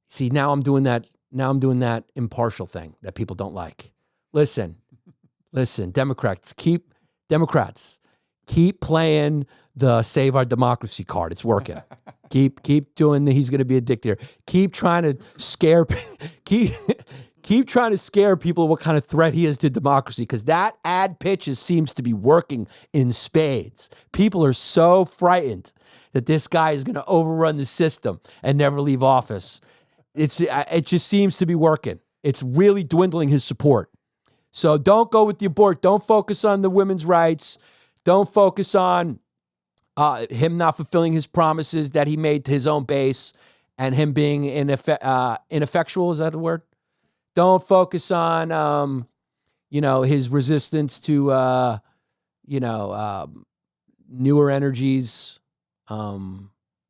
See, now I'm doing that impartial thing that people don't like. Listen, Democrats, keep playing the save our democracy card. It's working. Keep doing he's going to be a dictator. Keep trying to scare keep trying to scare people what kind of threat he is to democracy, because that ad pitch seems to be working in spades. People are so frightened that this guy is going to overrun the system and never leave office. It just seems to be working. It's really dwindling his support. So don't go with the abort. Don't focus on the women's rights. Don't focus on him not fulfilling his promises that he made to his own base and him being ineffectual. Is that the word? Don't focus on, his resistance to, newer energies,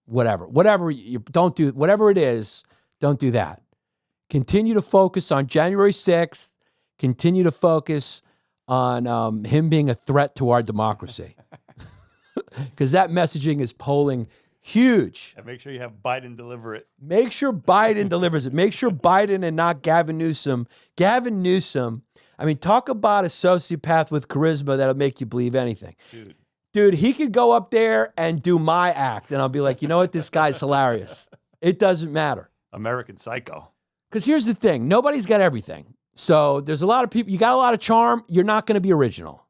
whatever you don't do, whatever it is, don't do that. Continue to focus on January 6th. Continue to focus on him being a threat to our democracy. Because that messaging is polling huge. And make sure you have Biden deliver it. Make sure Biden delivers it. Make sure Biden and not Gavin Newsom. Gavin Newsom, talk about a sociopath with charisma that'll make you believe anything. Dude, he could go up there and do my act, and I'll be like, you know what? This guy's hilarious. It doesn't matter. American Psycho. Because here's the thing. Nobody's got everything. So there's a lot of people. You got a lot of charm. You're not going to be original.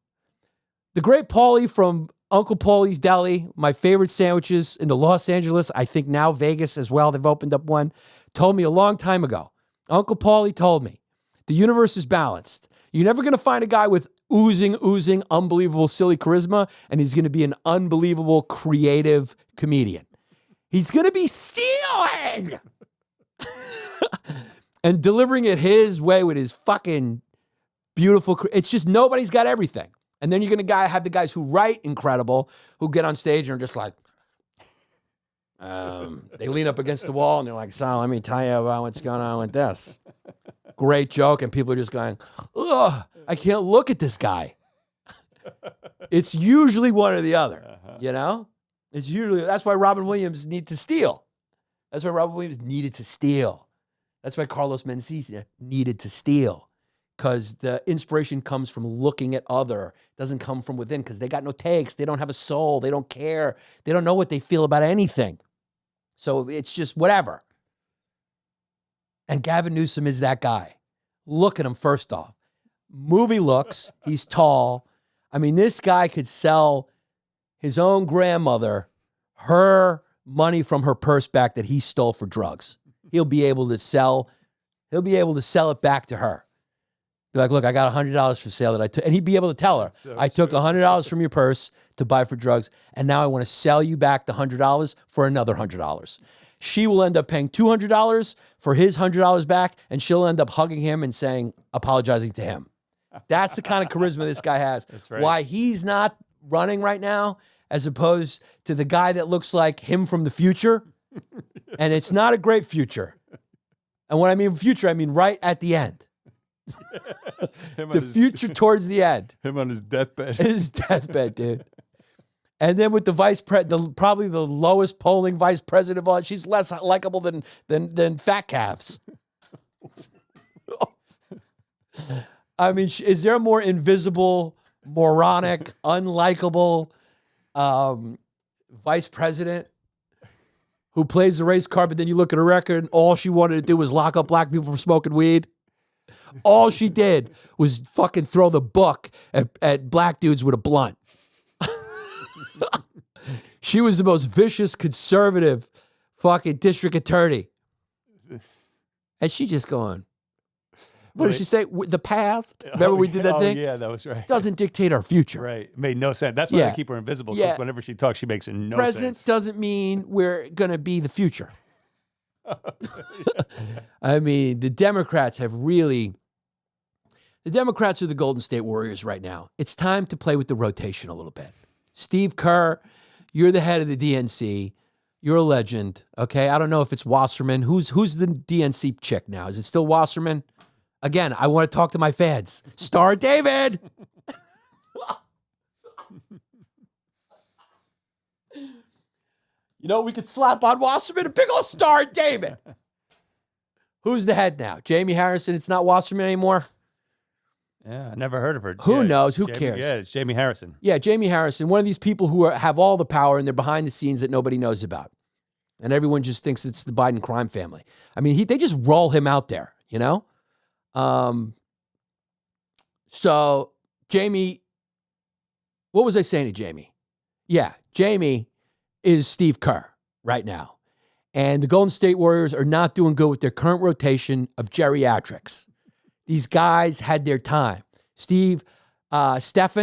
The great Paulie from Uncle Paulie's Deli, my favorite sandwiches in the Los Angeles, I think now Vegas as well, they've opened up one, told me a long time ago. Uncle Paulie told me, the universe is balanced. You're never going to find a guy with oozing, unbelievable, silly charisma, and he's going to be an unbelievable, creative comedian. He's going to be stealing. and delivering it his way with his fucking beautiful. It's just nobody's got everything. And then you're going to have the guys who write incredible, who get on stage and are just like, they lean up against the wall and they're like, so let me tell you about what's going on with this. Great joke. And people are just going, ugh, I can't look at this guy. It's usually one or the other, you know? It's usually, that's why Robin Williams needed to steal. That's why Robin Williams needed to steal. That's why Carlos Mencia needed to steal. Because the inspiration comes from looking at other. It doesn't come from within because they got no takes. They don't have a soul. They don't care. They don't know what they feel about anything. So it's just whatever. And Gavin Newsom is that guy. Look at him first off. Movie looks. He's tall. I mean, this guy could sell his own grandmother her money from her purse back that he stole for drugs. He'll be able to sell it back to her. Be like, look, I got $100 for sale that I took. And he'd be able to tell her, I took $100 from your purse to buy for drugs, and now I want to sell you back the $100 for another $100. She will end up paying $200 for his $100 back, and she'll end up hugging him and apologizing to him. That's the kind of charisma this guy has. That's right. Why he's not running right now, as opposed to the guy that looks like him from the future. And it's not a great future. And when I mean future, I mean right at the end. The future towards the end. Him on his deathbed. His deathbed, dude. And then with the probably the lowest polling vice president of all, she's less likable than fat calves. I mean, is there a more invisible, moronic, unlikable vice president who plays the race card, but then you look at her record and all she wanted to do was lock up black people for smoking weed? All she did was fucking throw the book at black dudes with a blunt. She was the most vicious, conservative fucking district attorney. And she just going, what did she say? The past? Remember we did that thing? Yeah, that was right. Doesn't dictate our future. Right. It made no sense. That's why they keep her invisible, because whenever she talks, she makes no Present sense. doesn't mean we're going to be the future. I mean, the Democrats are the Golden State Warriors right now. It's time to play with the rotation a little bit. Steve Kerr, you're the head of the DNC. You're a legend. Okay. I don't know if it's Wasserman. Who's the DNC chick now? Is it still Wasserman? Again, I want to talk to my fans. Star David. You know, we could slap on Wasserman, a big old Star David. Who's the head now? Jamie Harrison. It's not Wasserman anymore. Yeah, I never heard of her. Who knows? Who cares? Yeah, it's Jamie Harrison. Yeah, Jamie Harrison. One of these people who have all the power and they're behind the scenes that nobody knows about. And everyone just thinks it's the Biden crime family. I mean, they just roll him out there, you know? So Jamie, what was I saying to Jamie? Yeah, Jamie is Steve Kerr right now. And the Golden State Warriors are not doing good with their current rotation of geriatrics. These guys had their time. Stephen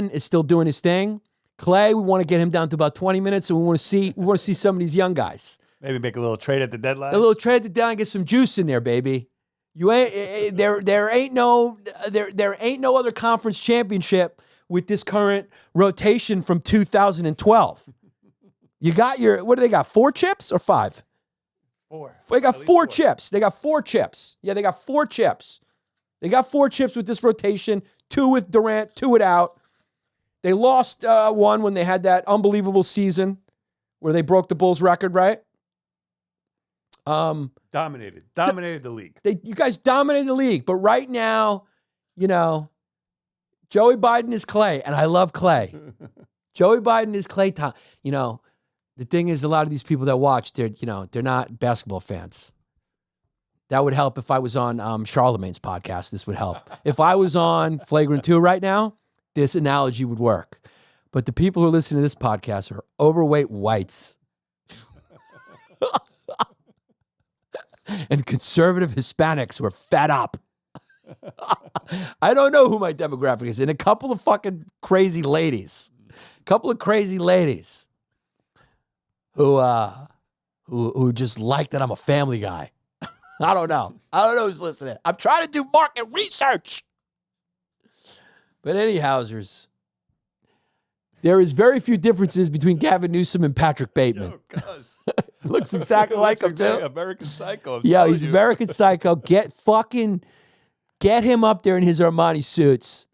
is still doing his thing. Clay, we want to get him down to about 20 minutes, and we want to see some of these young guys. Maybe make a little trade at the deadline. A little trade at the deadline, get some juice in there, baby. You ain't there ain't no other conference championship with this current rotation from 2012. You got what do they got? 4 chips or 5? 4. They got 4 chips. They got 4 chips. Yeah, they got 4 chips. They got 4 chips with this rotation, 2 with Durant, 2 without. They lost one when they had that unbelievable season where they broke the Bulls record, right? Dominated the league. You guys dominated the league, but right now, you know, Joey Biden is Clay, and I love Clay. Joey Biden is Clay. You know, the thing is, a lot of these people that watch, they're not basketball fans. That would help if I was on Charlemagne's podcast. This would help. If I was on Flagrant 2 right now, this analogy would work. But the people who listen to this podcast are overweight whites and conservative Hispanics who are fed up. I don't know who my demographic is. And a couple of fucking crazy ladies. Who just like that I'm a family guy. I don't know. I don't know who's listening. I'm trying to do market research. But anyhowsers, there is very few differences between Gavin Newsom and Patrick Bateman. Looks exactly like him, too. American Psycho. Yeah, he's American Psycho. Get him up there in his Armani suits.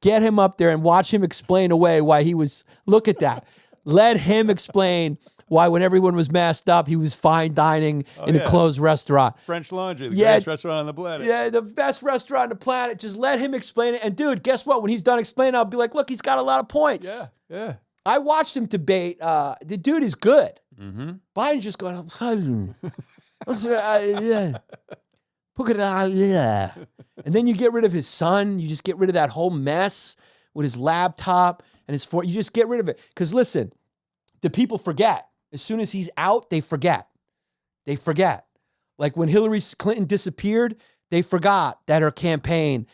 Get him up there and watch him explain away why he was, look at that. Let him explain why when everyone was masked up, he was fine dining in a closed restaurant. French Laundry, the greatest restaurant on the planet. Yeah, the best restaurant on the planet. Just let him explain it. And dude, guess what? When he's done explaining, I'll be like, look, he's got a lot of points. Yeah. I watched him debate. The dude is good. Mm-hmm. Biden's just going, and then you get rid of his son. You just get rid of that whole mess with his laptop and his phone. You just get rid of it. Because listen, the people forget. As soon as he's out, they forget. They forget. Like when Hillary Clinton disappeared, they forgot that her campaign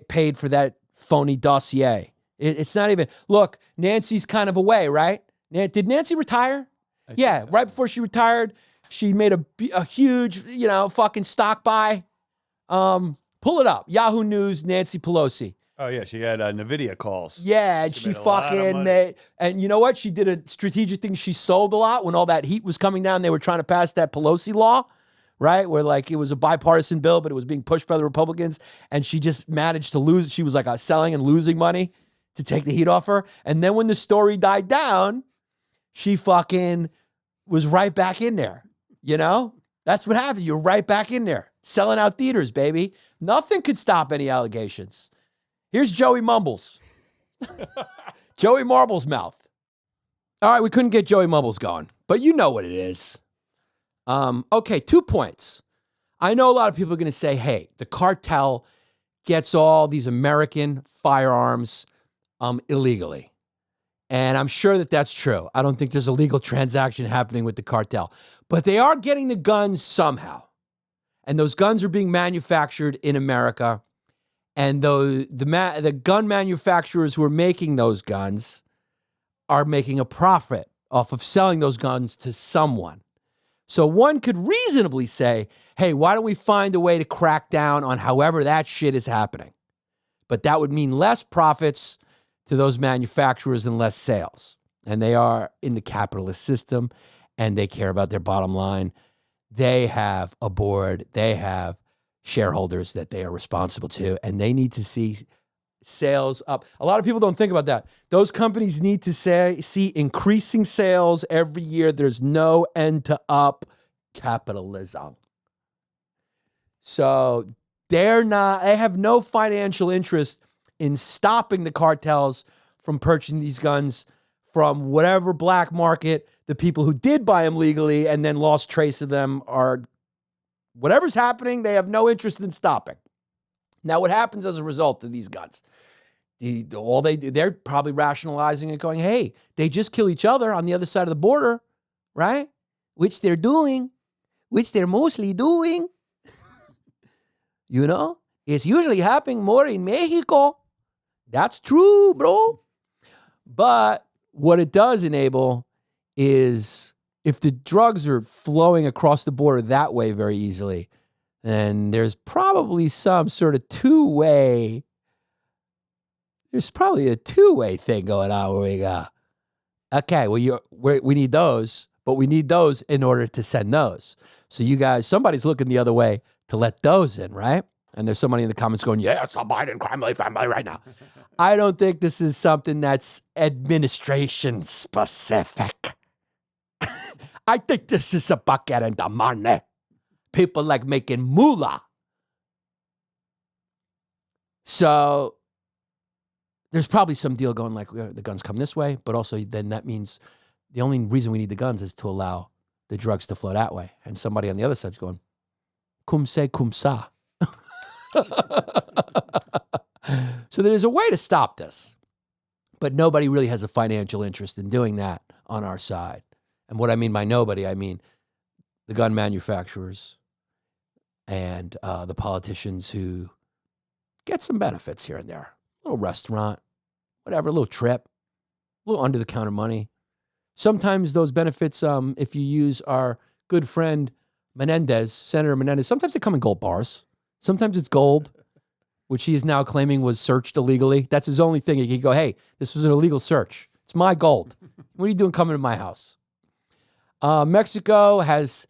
paid for that phony dossier. It's not even, look, Nancy's kind of away, right? Did Nancy retire? Yeah, so. Right before she retired, she made a huge, fucking stock buy. Pull it up. Yahoo News, Nancy Pelosi. Oh, yeah, she had NVIDIA calls. Yeah, and she fucking made, and you know what? She did a strategic thing. She sold a lot when all that heat was coming down. They were trying to pass that Pelosi law, right? Where like it was a bipartisan bill, but it was being pushed by the Republicans. And she just managed to lose. She was like selling and losing money to take the heat off her. And then when the story died down, she fucking was right back in there. That's what happened. You're right back in there. Selling out theaters, baby. Nothing could stop any allegations. Here's Joey Mumbles. Joey Marble's mouth. All right, we couldn't get Joey Mumbles going, but you know what it is. Okay, 2 points. I know a lot of people are going to say, hey, the cartel gets all these American firearms illegally. And I'm sure that that's true. I don't think there's a legal transaction happening with the cartel. But they are getting the guns somehow. And those guns are being manufactured in America. And the gun manufacturers who are making those guns are making a profit off of selling those guns to someone. So one could reasonably say, hey, why don't we find a way to crack down on however that shit is happening? But that would mean less profits to those manufacturers and less sales. And they are in the capitalist system and they care about their bottom line. They have a board. They have shareholders that they are responsible to, and they need to see sales up. A lot of people don't think about that. Those companies need to see increasing sales every year. There's no end to up capitalism. So they have no financial interest in stopping the cartels from purchasing these guns from whatever black market the people who did buy them legally and then lost trace of them are. Whatever's happening, they have no interest in stopping. Now, what happens as a result of these guns? They're probably rationalizing it, going, hey, they just kill each other on the other side of the border, right? Which they're mostly doing. It's usually happening more in Mexico. That's true, bro. But what it does enable is, if the drugs are flowing across the border that way very easily, then there's probably some sort of two-way thing going on where we go, okay, well, we need those, but we need those in order to send those. So you guys, somebody's looking the other way to let those in, right? And there's somebody in the comments going, yeah, it's the Biden crime family right now. I don't think this is something that's administration specific. I think this is about getting the money. People like making moolah. So there's probably some deal going like, the guns come this way, but also then that means the only reason we need the guns is to allow the drugs to flow that way. And somebody on the other side's going, cum se, cum sa. So there's a way to stop this, but nobody really has a financial interest in doing that on our side. And what I mean by nobody, I mean the gun manufacturers and the politicians who get some benefits here and there. A little restaurant, whatever, a little trip, a little under-the-counter money. Sometimes those benefits, if you use our good friend Senator Menendez, sometimes they come in gold bars. Sometimes it's gold, which he is now claiming was searched illegally. That's his only thing. He can go, hey, this was an illegal search. It's my gold. What are you doing coming to my house? Mexico has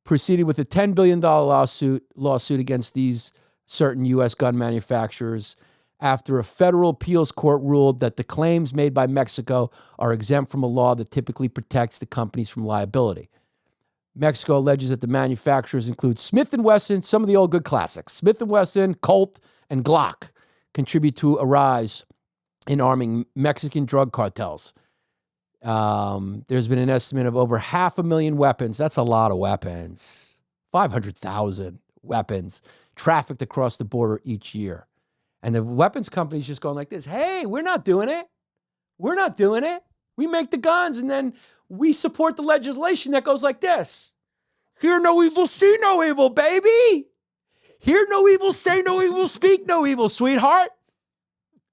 proceeded with a $10 billion lawsuit against these certain U.S. gun manufacturers after a federal appeals court ruled that the claims made by Mexico are exempt from a law that typically protects the companies from liability. Mexico alleges that the manufacturers include Smith & Wesson, some of the old good classics. Smith & Wesson, Colt, and Glock contribute to a rise in arming Mexican drug cartels. There's been an estimate of over 500,000 weapons. That's a lot of weapons. 500,000 weapons trafficked across the border each year. And the weapons companies just going like this, hey, we're not doing it. We're not doing it. We make the guns and then we support the legislation that goes like this. Fear no evil, see no evil, baby. Hear no evil, say no evil, speak no evil, sweetheart.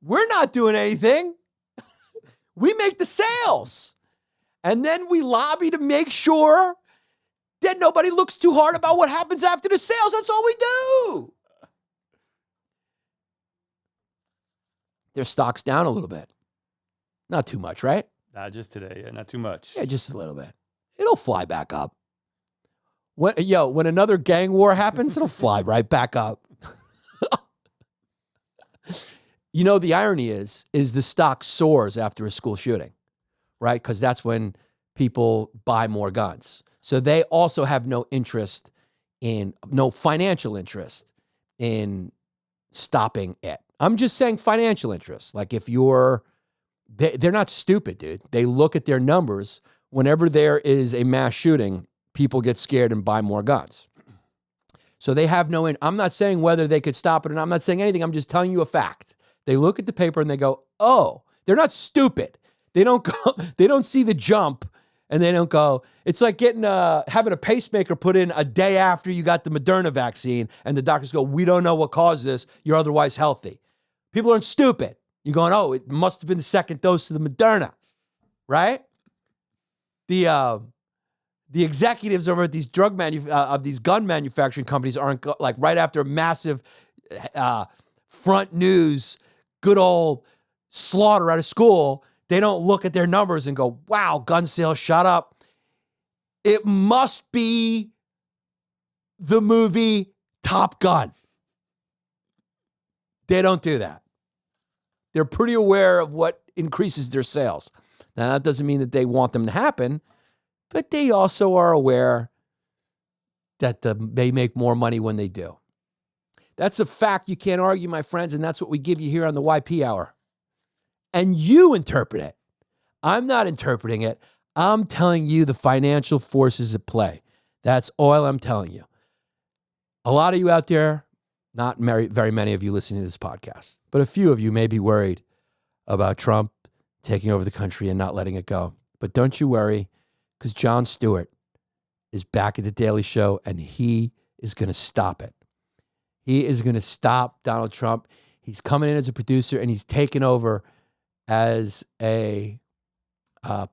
We're not doing anything. We make the sales. And then we lobby to make sure that nobody looks too hard about what happens after the sales. That's all we do. Their stock's down a little bit. Not too much, right? Just today. Yeah, not too much. Yeah, just a little bit. It'll fly back up. When another gang war happens, it'll fly right back up. You know, the irony is the stock soars after a school shooting, right? Because that's when people buy more guns. So they also have no financial interest in stopping it. I'm just saying financial interest. Like if they're not stupid, dude. They look at their numbers. Whenever there is a mass shooting, people get scared and buy more guns. So they have I'm not saying whether they could stop it or not. I'm not saying anything. I'm just telling you a fact. They look at the paper and they go, oh, they're not stupid. They don't see the jump and they don't go, it's like having a pacemaker put in a day after you got the Moderna vaccine and the doctors go, we don't know what caused this. You're otherwise healthy. People aren't stupid. You're going, oh, it must have been the second dose of the Moderna, right? The executives over at these these gun manufacturing companies aren't like right after a massive front news, good old slaughter out of school. They don't look at their numbers and go, wow, gun sales shot up. It must be the movie Top Gun. They don't do that. They're pretty aware of what increases their sales. Now, that doesn't mean that they want them to happen, but they also are aware that they make more money when they do. That's a fact you can't argue, my friends, and that's what we give you here on the YP Hour. And you interpret it. I'm not interpreting it. I'm telling you the financial forces at play. That's all I'm telling you. A lot of you out there, not very many of you listening to this podcast, but a few of you may be worried about Trump taking over the country and not letting it go. But don't you worry, because Jon Stewart is back at The Daily Show and he is going to stop it. He is going to stop Donald Trump. He's coming in as a producer and he's taken over as a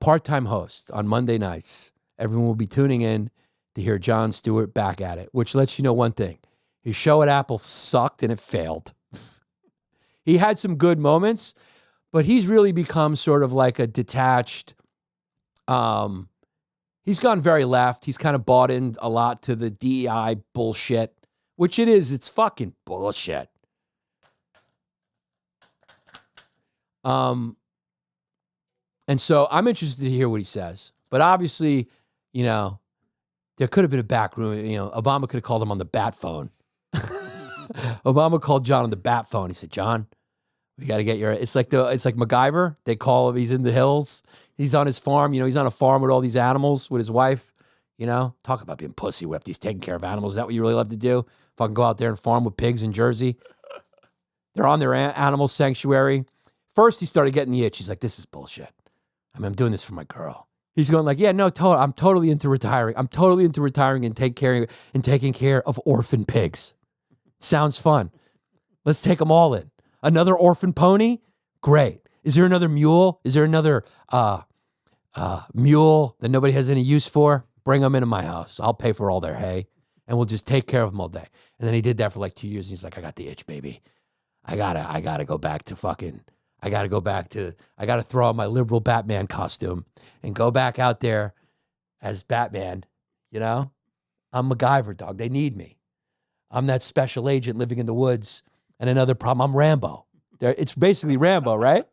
part-time host on Monday nights. Everyone will be tuning in to hear Jon Stewart back at it, which lets you know one thing. His show at Apple sucked and it failed. He had some good moments, but he's really become sort of like a detached, he's gone very left. He's kind of bought in a lot to the DEI bullshit, which it is. It's fucking bullshit. And so I'm interested to hear what he says. But obviously, you know, there could have been a back room. You know, Obama could have called him on the bat phone. Obama called John on the bat phone. He said, John, we got to get it's like MacGyver. They call him. He's in the hills. He's on his farm. You know, he's on a farm with all these animals with his wife. You know, talk about being pussy whipped. He's taking care of animals. Is that what you really love to do? Fucking go out there and farm with pigs in Jersey. They're on their animal sanctuary. First, he started getting the itch. He's like, this is bullshit. I mean, I'm doing this for my girl. He's going like, yeah, no, I'm totally into retiring. I'm totally into retiring and taking care of orphan pigs. Sounds fun. Let's take them all in. Another orphan pony? Great. Is there another mule? Is there another mule that nobody has any use for? Bring them into my house. I'll pay for all their hay, and we'll just take care of them all day. And then he did that for like 2 years. And he's like, I got the itch, baby. I gotta go back to fucking. I gotta throw on my liberal Batman costume and go back out there as Batman. You know, I'm MacGyver, dog. They need me. I'm that special agent living in the woods. And another problem, I'm Rambo. It's basically Rambo, right?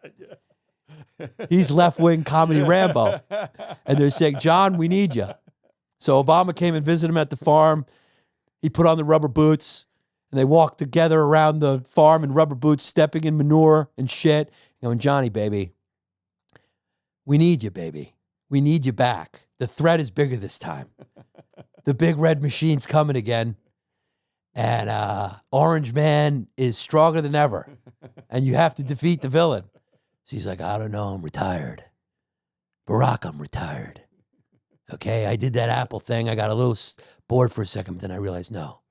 He's left-wing comedy Rambo. And they're saying, John, we need you. So Obama came and visited him at the farm. He put on the rubber boots, and they walked together around the farm in rubber boots, stepping in manure and shit. Going, Johnny, baby, we need you, baby. We need you back. The threat is bigger this time. The big red machine's coming again. And Orange Man is stronger than ever. And you have to defeat the villain. So he's like, I don't know, I'm retired. Barack, I'm retired. Okay, I did that Apple thing. I got a little bored for a second, but then I realized, no.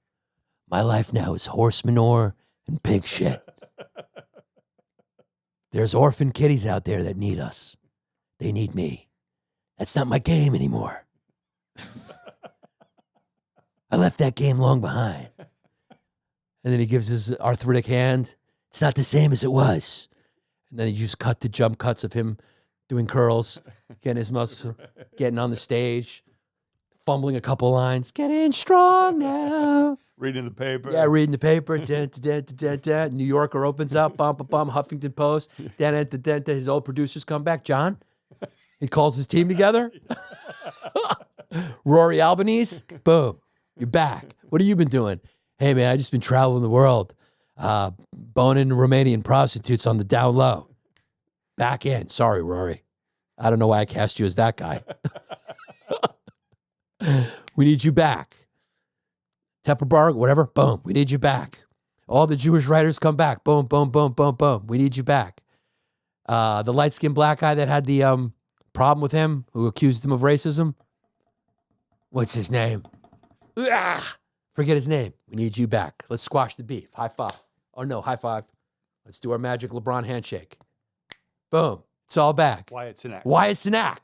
My life now is horse manure and pig shit. There's orphan kitties out there that need us. They need me. That's not my game anymore. I left that game long behind. And then he gives his arthritic hand. It's not the same as it was. And then he just cut to jump cuts of him doing curls, getting his muscle, getting on the stage, fumbling a couple lines. Getting strong now. Reading the paper. Yeah, reading the paper. Dun, dun, dun, dun, dun. New Yorker opens up. Bum, bum, bum. Huffington Post. Dun, dun, dun, dun, dun. His old producers come back. John. He calls his team together. Rory Albanese. Boom. You're back. What have you been doing? Hey, man, I just been traveling the world, boning Romanian prostitutes on the down low. Back in. Sorry, Rory. I don't know why I cast you as that guy. We need you back. Tepperberg, whatever. Boom. We need you back. All the Jewish writers come back. Boom, boom, boom, boom, boom. We need you back. The light-skinned black guy that had the problem with him, who accused him of racism. What's his name? Forget his name. We need you back. Let's squash the beef. High five. Oh, no, high five. Let's do our magic LeBron handshake. Boom. It's all back. Wyatt Cenac. Wyatt Cenac.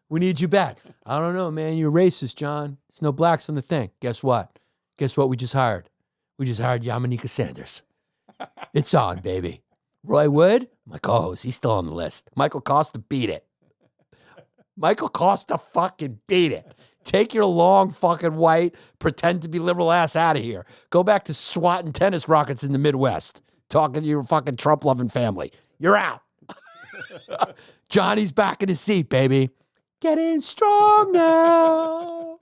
We need you back. I don't know, man. You're racist, John. There's no blacks on the thing. Guess what? Guess what we just hired? We just hired Yamanika Sanders. It's on, baby. Roy Wood, my co-host. He's still on the list. Michael Costa beat it. Michael Costa fucking beat it. Take your long fucking white, pretend to be liberal ass out of here. Go back to swatting tennis rackets in the Midwest. Talking to your fucking Trump-loving family. You're out. Johnny's back in his seat, baby. Getting strong now.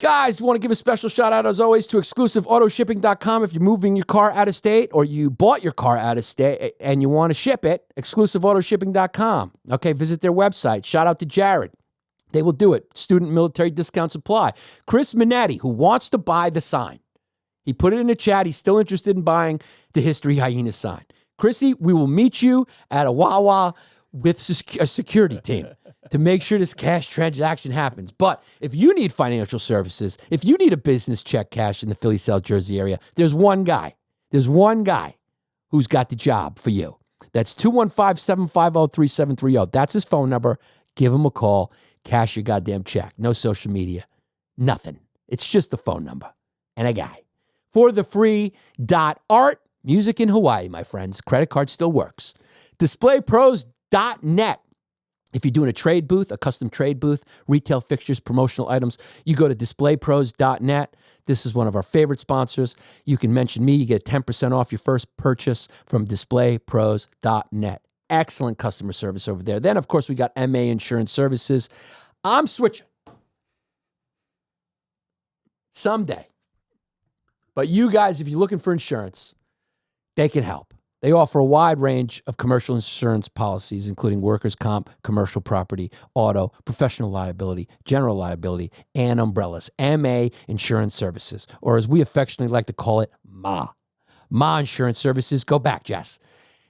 Guys, want to give a special shout out, as always, to exclusiveautoshipping.com. If you're moving your car out of state or you bought your car out of state and you want to ship it, exclusiveautoshipping.com. Okay, visit their website. Shout out to Jared. They will do it. Student military discounts apply. Chris Minetti, who wants to buy the sign. He put it in the chat. He's still interested in buying the History Hyenas sign. Chrissy, we will meet you at a Wawa with a security team to make sure this cash transaction happens. But if you need financial services, if you need a business check cash in the Philly, South Jersey area, there's one guy. There's one guy who's got the job for you. That's 215-750-3730. That's his phone number. Give him a call. Cash your goddamn check. No social media. Nothing. It's just the phone number and a guy. For the free.art, music in Hawaii, my friends. Credit card still works. DisplayPros.net. If you're doing a trade booth, a custom trade booth, retail fixtures, promotional items, you go to displaypros.net. This is one of our favorite sponsors. You can mention me. You get 10% off your first purchase from displaypros.net. Excellent customer service over there. Then, of course, we got MA Insurance Services. I'm switching. Someday. But you guys, if you're looking for insurance, they can help. They offer a wide range of commercial insurance policies, including workers' comp, commercial property, auto, professional liability, general liability, and umbrellas. MA Insurance Services, or as we affectionately like to call it, MA. MA Insurance Services. Go back, Jess.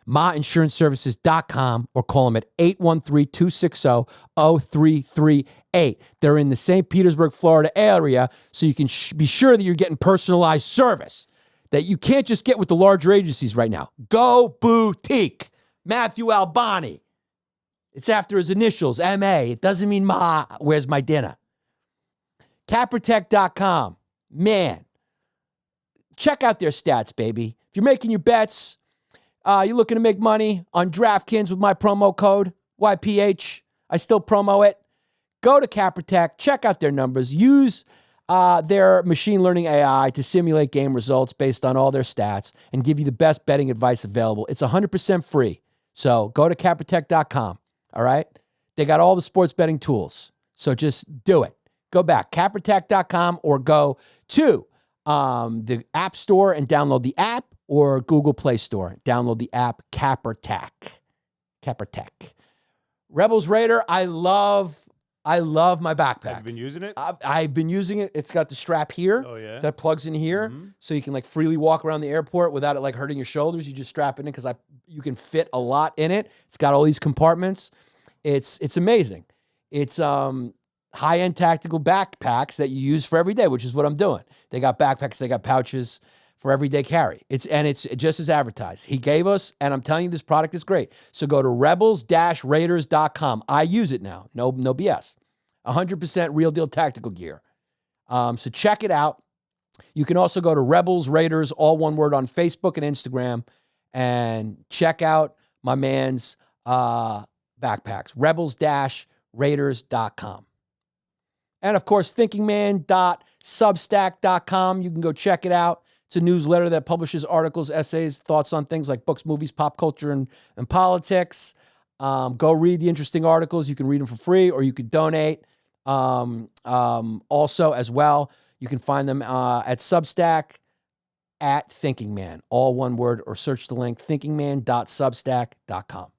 MAInsuranceServices.com or call them at 813-260-0338. They're in the St. Petersburg, Florida area, so you can be sure that you're getting personalized service that you can't just get with the larger agencies right now. Go boutique. Matthew Albani. It's after his initials, M.A. It doesn't mean Ma, where's my dinner? Caprotect.com. Man, check out their stats, baby. If you're making your bets, you're looking to make money on DraftKings with my promo code, YPH. I still promo it. Go to Caprotect, check out their numbers, use their machine learning AI to simulate game results based on all their stats and give you the best betting advice available. It's 100% free. So go to caprotect.com, all right? They got all the sports betting tools. So just do it. Go back, caprotect.com, or go to the App Store and download the app, or Google Play Store. Download the app, Caprotect. Rebels Raider, I love my backpack. Have you been using it? I've been using it. It's got the strap here that plugs in here, so you can like freely walk around the airport without it like hurting your shoulders. You just strap it in because you can fit a lot in it. It's got all these compartments. It's amazing. It's high-end tactical backpacks that you use for every day, which is what I'm doing. They got backpacks, they got pouches for everyday carry. It's just as advertised. He gave us, and I'm telling you, this product is great. So go to rebels-raiders.com. I use it now. No BS. 100% real deal tactical gear. So check it out. You can also go to Rebels Raiders, all one word, on Facebook and Instagram, and check out my man's backpacks. Rebels-raiders.com. And of course, thinkingman.substack.com. You can go check it out. It's a newsletter that publishes articles, essays, thoughts on things like books, movies, pop culture, and politics. Go read the interesting articles. You can read them for free, or you could donate. Also, as well, you can find them at Substack at Thinking Man, all one word, or search the link thinkingman.substack.com.